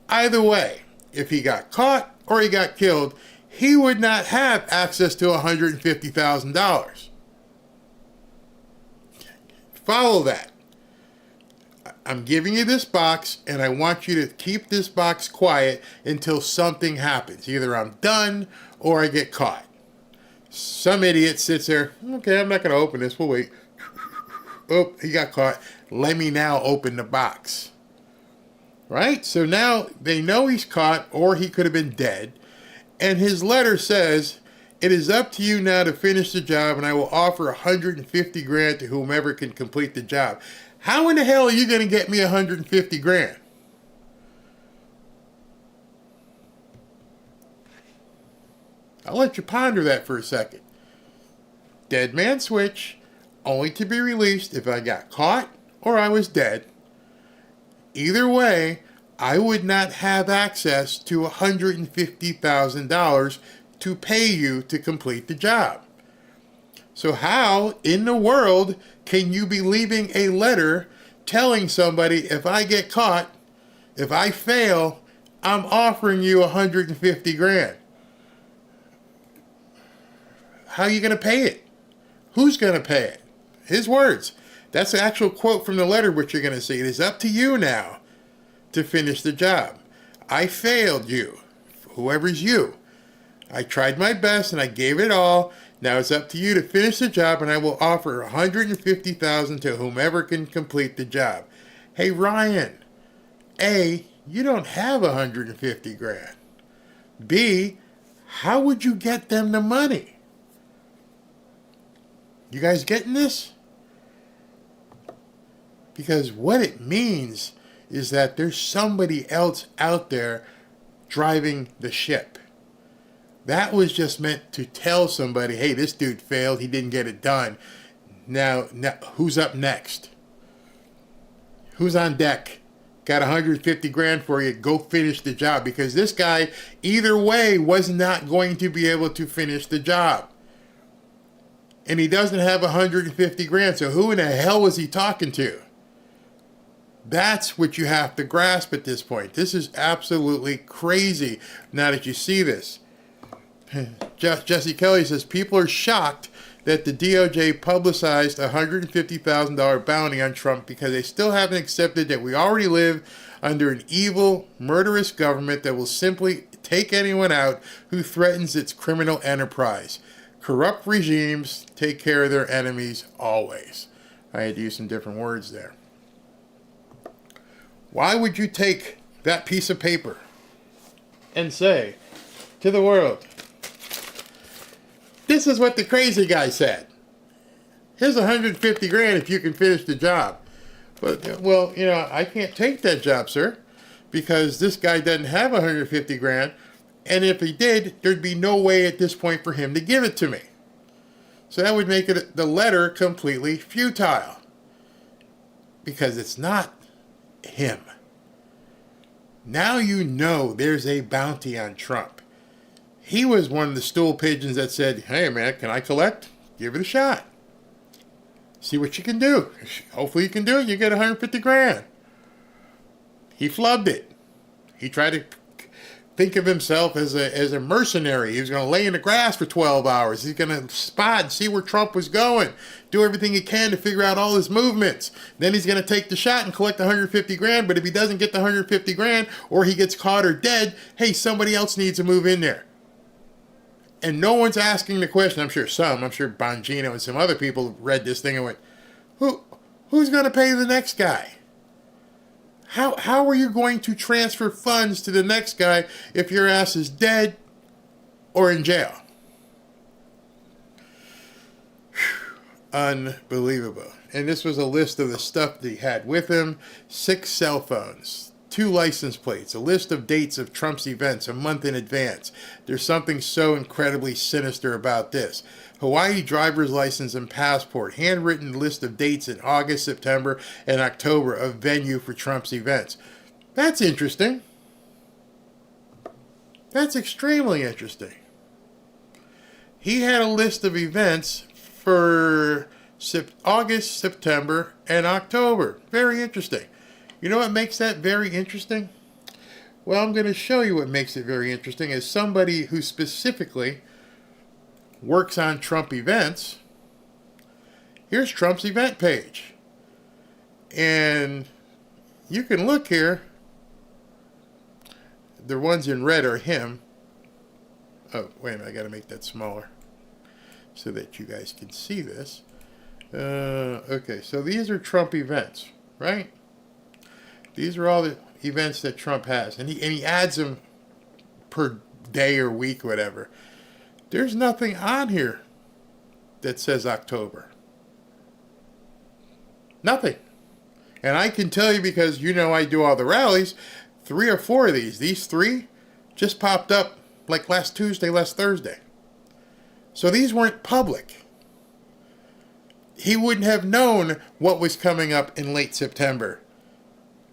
Either way, if he got caught or he got killed, he would not have access to $150,000. Follow that. I'm giving you this box, and I want you to keep this box quiet until something happens. Either I'm done or I get caught. Some idiot sits there, okay, I'm not going to open this. We'll wait. Oh, he got caught. Let me now open the box. Right? So now they know he's caught or he could have been dead. And his letter says, it is up to you now to finish the job, and I will offer $150,000 to whomever can complete the job. How in the hell are you going to get me $150,000? I'll let you ponder that for a second. Dead man switch, only to be released if I got caught or I was dead. Either way, I would not have access to $150,000 to pay you to complete the job. So how in the world can you be leaving a letter telling somebody, if I get caught, if I fail, I'm offering you $150,000? How are you going to pay it? Who's going to pay it? His words. That's the actual quote from the letter, which you're going to see. It is up to you now to finish the job. I failed you, whoever's you. I tried my best and I gave it all. Now it's up to you to finish the job, and I will offer $150,000 to whomever can complete the job. Hey, Ryan, A, you don't have $150,000. B, how would you get them the money? You guys getting this? Because what it means is that there's somebody else out there driving the ship. That was just meant to tell somebody, hey, this dude failed. He didn't get it done. Now who's up next? Who's on deck? Got $150,000 for you. Go finish the job. Because this guy, either way, was not going to be able to finish the job. And he doesn't have $150,000. So who in the hell was he talking to? That's what you have to grasp at this point. This is absolutely crazy now that you see this. Jesse Kelly says, people are shocked that the DOJ publicized a $150,000 bounty on Trump because they still haven't accepted that we already live under an evil, murderous government that will simply take anyone out who threatens its criminal enterprise. Corrupt regimes take care of their enemies always. I had to use some different words there. Why would you take that piece of paper and say to the world, this is what the crazy guy said. Here's $150,000 if you can finish the job. But, well, you know, I can't take that job, sir, because this guy doesn't have $150,000. And if he did, there'd be no way at this point for him to give it to me. So that would make it the letter completely futile. Because it's not him. Now you know there's a bounty on Trump. He was one of the stool pigeons that said, hey man, can I collect? Give it a shot. See what you can do. Hopefully you can do it. You get $150,000. He flubbed it. He tried to think of himself as a mercenary. He was going to lay in the grass for 12 hours. He's going to spot and see where Trump was going. Do everything he can to figure out all his movements. Then he's going to take the shot and collect $150,000. But if he doesn't get the $150,000 or he gets caught or dead, hey, somebody else needs to move in there. And no one's asking the question. I'm sure Bongino and some other people read this thing and went, who's going to pay the next guy? How are you going to transfer funds to the next guy if your ass is dead or in jail? Whew. Unbelievable. And this was a list of the stuff that he had with him. 6 cell phones, 2 license plates, a list of dates of Trump's events a month in advance. There's something so incredibly sinister about this. Hawaii driver's license and passport, handwritten list of dates in August, September, and October of venue for Trump's events. That's interesting. That's extremely interesting. He had a list of events for August, September, and October. Very interesting. You know what makes that very interesting? Well, I'm going to show you what makes it very interesting. As somebody who specifically works on Trump events, here's Trump's event page. And you can look here. The ones in red are him. Oh, wait a minute. I got to make that smaller so that you guys can see this. Okay, so these are Trump events, right? These are all the events that Trump has. And he adds them per day or week, whatever. There's nothing on here that says October. Nothing. And I can tell you, because you know I do all the rallies, 3 or 4 of these 3 just popped up like last Tuesday, last Thursday. So these weren't public. He wouldn't have known what was coming up in late September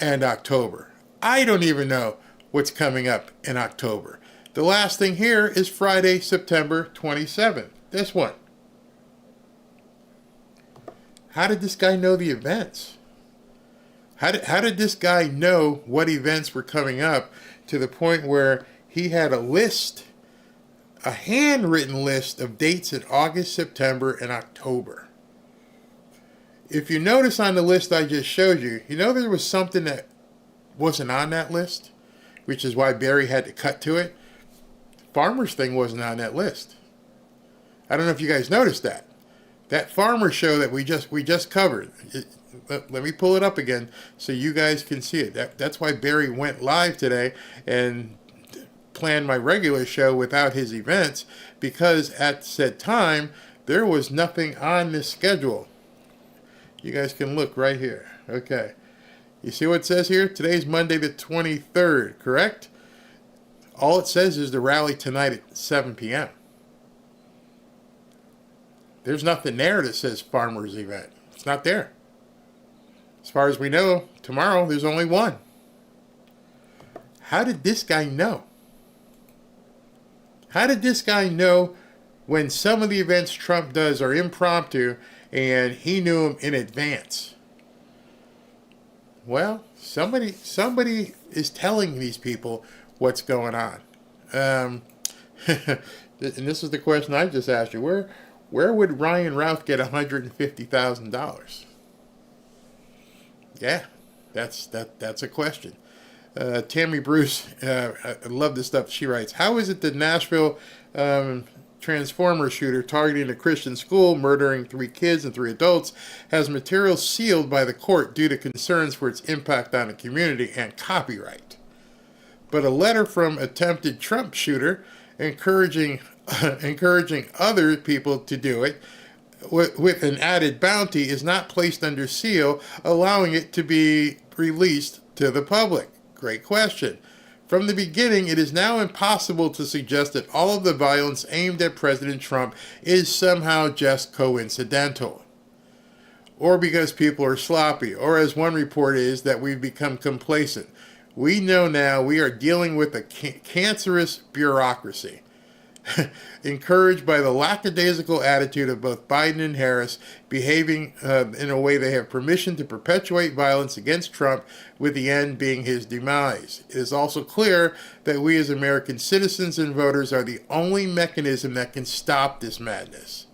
and October. I don't even know what's coming up in October. The last thing here is Friday, September 27th. This one. How did this guy know the events? How did this guy know what events were coming up to the point where he had a list, a handwritten list of dates in August, September, and October? If you notice on the list I just showed you, you know there was something that wasn't on that list, which is why Barry had to cut to it. Farmer's thing wasn't on that list. I don't know if you guys noticed that. That farmer show that we just covered. Let me pull it up again so you guys can see it. That's why Barry went live today and planned my regular show without his events, because at said time there was nothing on this schedule. You guys can look right here. Okay. You see what it says here? Today's Monday the 23rd, correct? All it says is the rally tonight at 7 p.m. There's nothing there that says farmer's event. It's not there. As far as we know, tomorrow there's only one. How did this guy know? How did this guy know when some of the events Trump does are impromptu and he knew them in advance? Well, somebody is telling these people what's going on. And this is the question I just asked you. Where would Ryan Routh get $150,000? Yeah, that's a question. Tammy Bruce, I love this stuff she writes. How is it that Nashville Transformer shooter targeting a Christian school, murdering 3 kids and 3 adults, has material sealed by the court due to concerns for its impact on the community and copyright? But a letter from attempted Trump shooter encouraging other people to do it with an added bounty is not placed under seal, allowing it to be released to the public. Great question. From the beginning, it is now impossible to suggest that all of the violence aimed at President Trump is somehow just coincidental, or because people are sloppy, or as one report is, that we've become complacent. We know now we are dealing with a cancerous bureaucracy, encouraged by the lackadaisical attitude of both Biden and Harris, behaving in a way they have permission to perpetuate violence against Trump, with the end being his demise. It is also clear that we as American citizens and voters are the only mechanism that can stop this madness.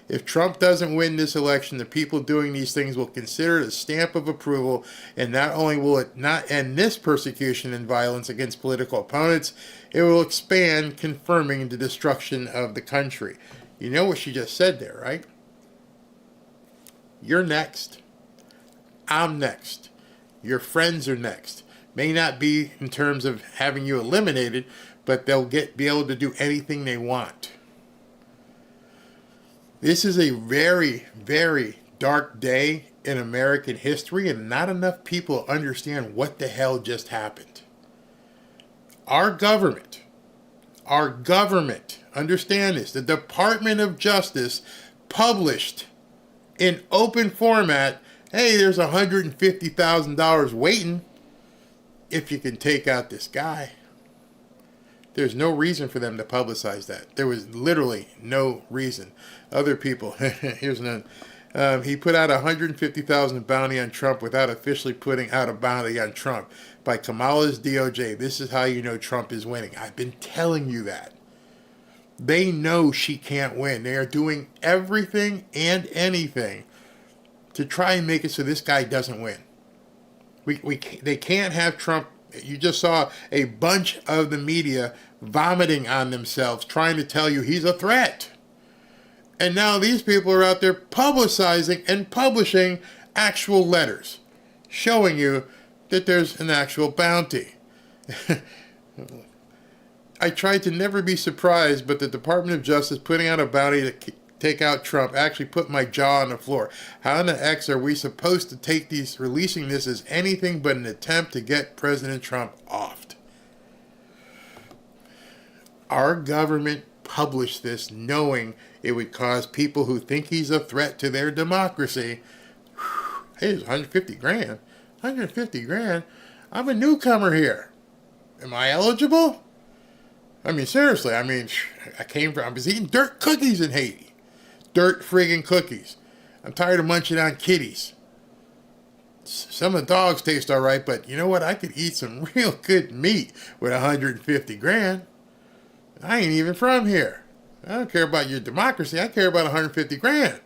If Trump doesn't win this election, the people doing these things will consider it a stamp of approval, and not only will it not end this persecution and violence against political opponents, it will expand, confirming the destruction of the country. You know what she just said there, right? You're next. I'm next. Your friends are next. May not be in terms of having you eliminated, but they'll be able to do anything they want. This is a very, very dark day in American history, and not enough people understand what the hell just happened. Our government, understand this, the Department of Justice published in open format, hey, there's $150,000 waiting if you can take out this guy. There's no reason for them to publicize that. There was literally no reason. Other people, here's none. He put out a $150,000 bounty on Trump without officially putting out a bounty on Trump by Kamala's DOJ. This is how you know Trump is winning. I've been telling you that. They know she can't win. They are doing everything and anything to try and make it so this guy doesn't win. They can't have Trump. You just saw a bunch of the media vomiting on themselves, trying to tell you he's a threat. And now these people are out there publicizing and publishing actual letters, showing you that there's an actual bounty. I tried to never be surprised, but the Department of Justice putting out a bounty to take out Trump actually put my jaw on the floor. How in the X are we supposed to take these, releasing this as anything but an attempt to get President Trump off? Our government published this knowing it would cause people who think he's a threat to their democracy. Hey, it's 150 grand. 150 grand? I'm a newcomer here. Am I eligible? I mean, seriously, I was eating dirt cookies in Haiti. Dirt friggin' cookies. I'm tired of munching on kitties. Some of the dogs taste all right, but you know what? I could eat some real good meat with 150 grand. I ain't even from here. I don't care about your democracy. I care about 150 grand.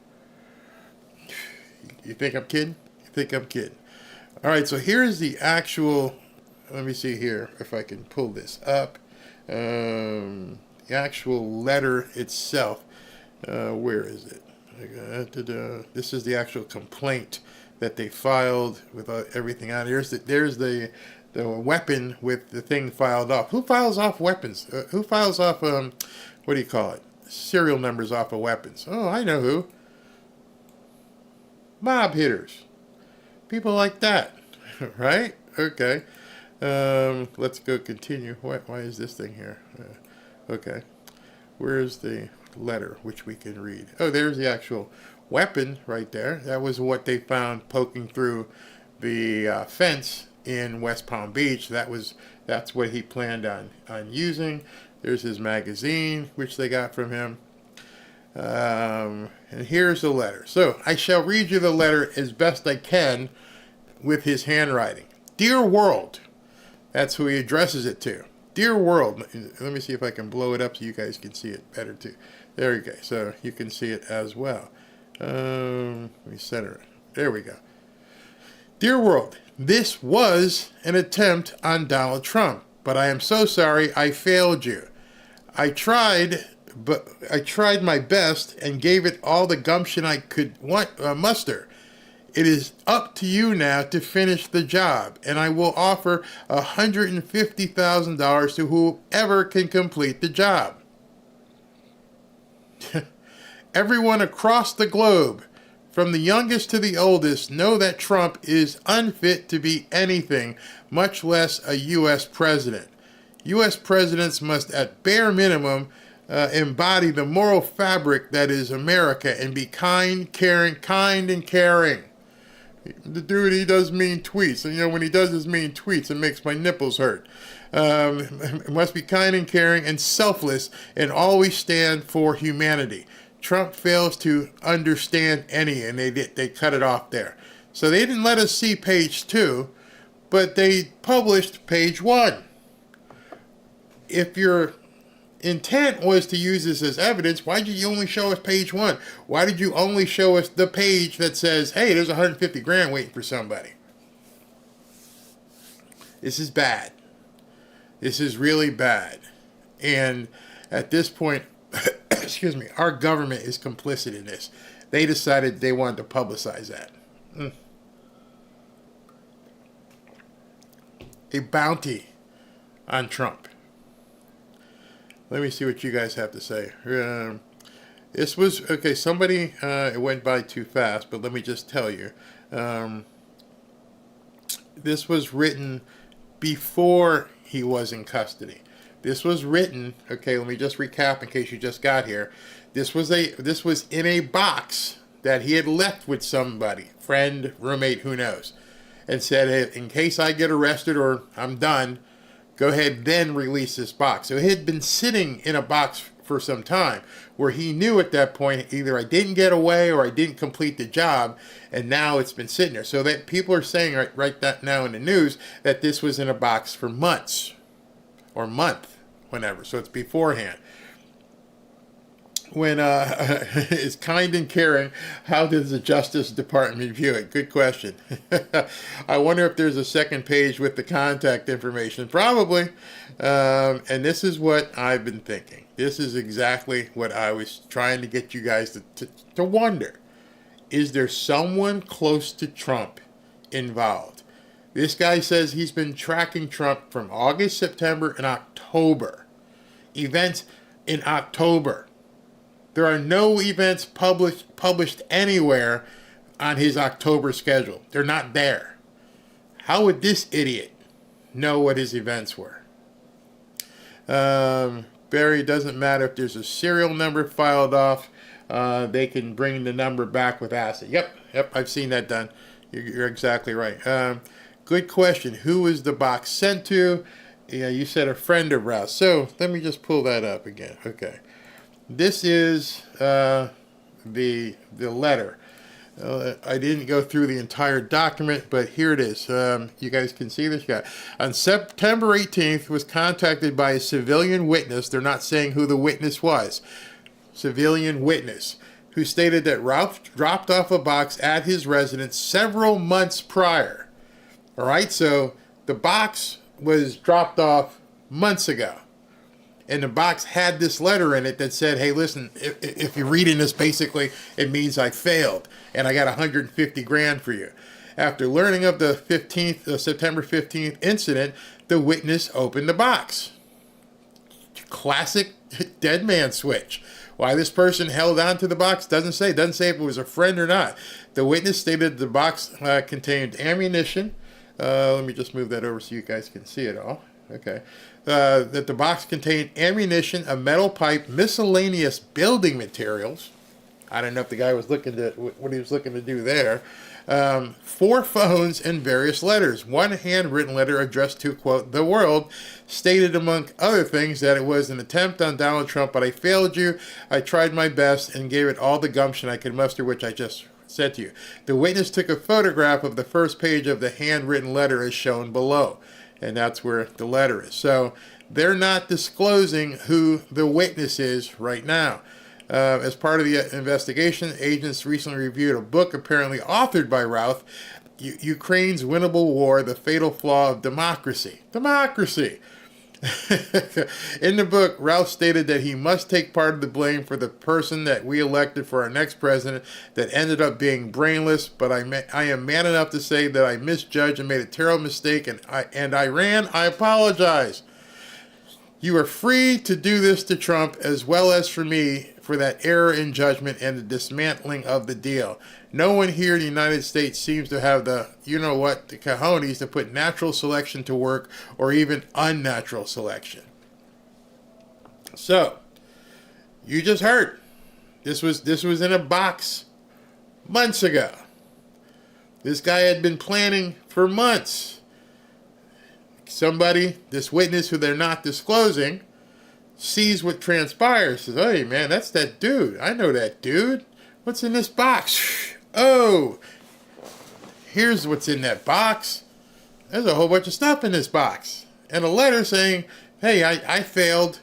You think I'm kidding? You think I'm kidding? All right, so here's the actual, let me see here if I can pull this up. The actual letter itself. Where is it? This is the actual complaint that they filed with everything on. There's the weapon with the thing filed off. Who files off weapons? Who files off, what do you call it? Serial numbers off of weapons. Oh, I know who. Mob hitters. People like that. Right? Okay. Let's go continue. Why is this thing here? Okay. Where's the letter which we can read? Oh, there's the actual weapon right there. That was what they found poking through the fence in West Palm Beach. That's what he planned on using. There's his magazine, which they got from him. And here's the letter. So I shall read you the letter as best I can with his handwriting. Dear World. That's who he addresses it to. Dear World. Let me see if I can blow it up so you guys can see it better too. There we go. So you can see it as well. Let me center it. There we go. Dear World. This was an attempt on Donald Trump, but I am so sorry I failed you. I tried my best and gave it all the gumption I could muster. It is up to you now to finish the job, and I will offer $150,000 to whoever can complete the job. Everyone across the globe, from the youngest to the oldest, know that Trump is unfit to be anything, much less a U.S. president. U.S. presidents must, at bare minimum, embody the moral fabric that is America and be kind and caring. The dude, he does mean tweets. And, when he does his mean tweets, it makes my nipples hurt. Must be kind and caring and selfless and always stand for humanity. Trump fails to understand any, and they cut it off there. So they didn't let us see page 2, but they published page 1. If your intent was to use this as evidence, why did you only show us page 1? Why did you only show us the page that says, hey, there's 150 grand waiting for somebody? This is bad. This is really bad. And at this point, excuse me, our government is complicit in this. They decided they wanted to publicize that. A bounty on Trump. Let me see what you guys have to say. This was, okay, somebody, it went by too fast, but let me just tell you. This was written before he was in custody. This was written, okay, let me just recap in case you just got here. This was in a box that he had left with somebody, friend, roommate, who knows, and said, hey, in case I get arrested or I'm done, go ahead then release this box. So it had been sitting in a box for some time, where he knew at that point either I didn't get away or I didn't complete the job, and now it's been sitting there. So that people are saying right that now in the news that this was in a box for months or month, whenever. So it's beforehand. When is kind and caring, how does the Justice Department view it? Good question. I wonder if there's a second page with the contact information. Probably. And this is what I've been thinking. This is exactly what I was trying to get you guys to wonder. Is there someone close to Trump involved? This guy says he's been tracking Trump from August, September, and October. Events in October. There are no events published anywhere on his October schedule. They're not there. How would this idiot know what his events were? Barry, doesn't matter if there's a serial number filed off. They can bring the number back with ACID. Yep, I've seen that done. You're exactly right. Good question. Who was the box sent to? Yeah, you said a friend of Routh. So let me just pull that up again. Okay. This is the letter. I didn't go through the entire document, but here it is. You guys can see this guy. On September 18th, was contacted by a civilian witness. They're not saying who the witness was. Civilian witness who stated that Routh dropped off a box at his residence several months prior. All right, so the box was dropped off months ago. And the box had this letter in it that said, hey, listen, if you're reading this, basically, it means I failed. And I got 150 grand for you. After learning of the September 15th incident, the witness opened the box. Classic dead man switch. Why this person held on to the box doesn't say. It doesn't say if it was a friend or not. The witness stated the box contained ammunition. Let me just move that over so you guys can see it all. Okay. That the box contained ammunition, a metal pipe, miscellaneous building materials. I don't know if the guy was looking to what he was looking to do there. 4 phones and various letters. One handwritten letter addressed to, quote, the world, stated among other things that it was an attempt on Donald Trump, but I failed you. I tried my best and gave it all the gumption I could muster, which I just said to you. The witness took a photograph of the first page of the handwritten letter as shown below. And that's where the letter is. So they're not disclosing who the witness is right now. As part of the investigation, agents recently reviewed a book apparently authored by Routh, Ukraine's Winnable War, The Fatal Flaw of Democracy. Democracy! In the book, Routh stated that he must take part of the blame for the person that we elected for our next president that ended up being brainless, but I am man enough to say that I misjudged and made a terrible mistake, and I apologize. You are free to do this to Trump as well as for me for that error in judgment and the dismantling of the deal. No one here in the United States seems to have the, the cojones to put natural selection to work or even unnatural selection. So, you just heard. This was in a box months ago. This guy had been planning for months. Somebody, this witness who they're not disclosing, sees what transpires, says, hey man, that's that dude. I know that dude. What's in this box? Oh, here's what's in that box. There's a whole bunch of stuff in this box. And a letter saying, hey, I failed.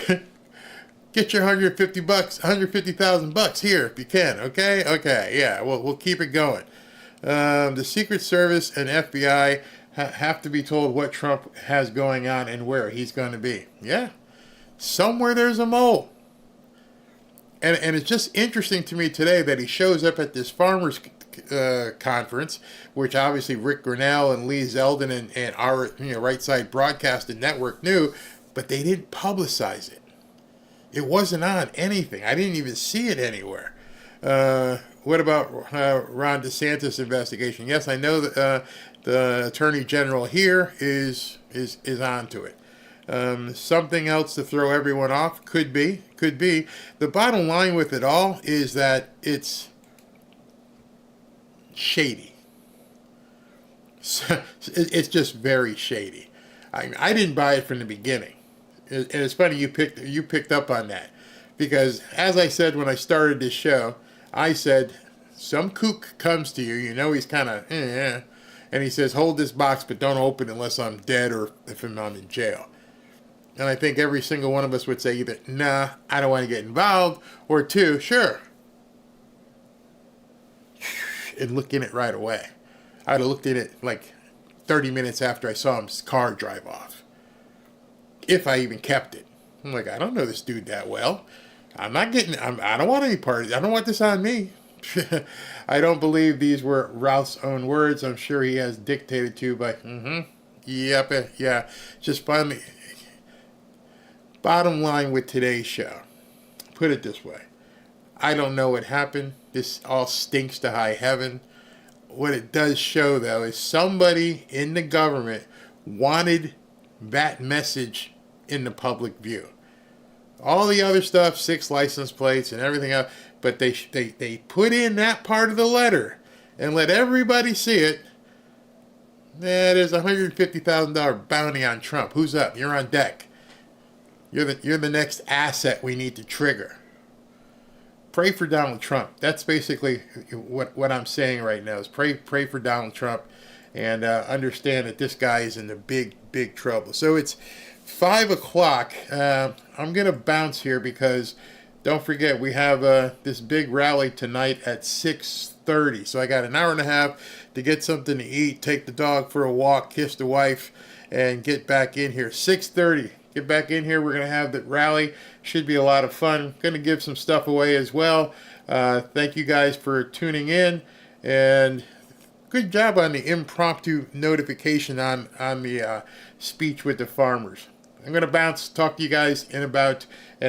Get your $150,000 here if you can, okay? Okay, yeah, we'll keep it going. The Secret Service and FBI have to be told what Trump has going on and where he's going to be. Yeah, somewhere there's a mole. And it's just interesting to me today that he shows up at this farmers conference, which obviously Rick Grinnell and Lee Zeldin and our Right Side Broadcasting Network knew, but they didn't publicize it. It wasn't on anything. I didn't even see it anywhere. What about Ron DeSantis' investigation? Yes, I know that the Attorney General here is onto it. Something else to throw everyone off? Could be. The bottom line with it all is that it's shady. It's just very shady. I didn't buy it from the beginning. And it's funny you picked up on that, because as I said when I started this show, I said some kook comes to you, you know he's kind of and he says, hold this box but don't open it unless I'm dead or if I'm in jail. And I think every single one of us would say either, nah, I don't want to get involved, or two, sure, and look in it right away. I'd have looked in it like 30 minutes after I saw his car drive off, if I even kept it. I'm like, I don't know this dude that well. I don't want any parties. I don't want this on me. I don't believe these were Routh's own words. I'm sure he has dictated to by, yep, yeah. Just finally, bottom line with today's show, put it this way. I don't know what happened. This all stinks to high heaven. What it does show, though, is somebody in the government wanted that message in the public view. All the other stuff, 6 license plates and everything else, but they put in that part of the letter and let everybody see it. There's a $150,000 bounty on Trump. Who's up? You're on deck. You're the next asset we need to trigger. Pray for Donald Trump. That's basically what I'm saying right now, is pray for Donald Trump, and understand that this guy is in the big trouble. So it's 5 o'clock. I'm going to bounce here because don't forget we have this big rally tonight at 6:30. So I got an hour and a half to get something to eat, take the dog for a walk, kiss the wife, and get back in here. 6:30. Get back in here. We're going to have the rally. Should be a lot of fun. Going to give some stuff away as well. Thank you guys for tuning in. And good job on the impromptu notification on the speech with the farmers. I'm going to bounce. Talk to you guys in about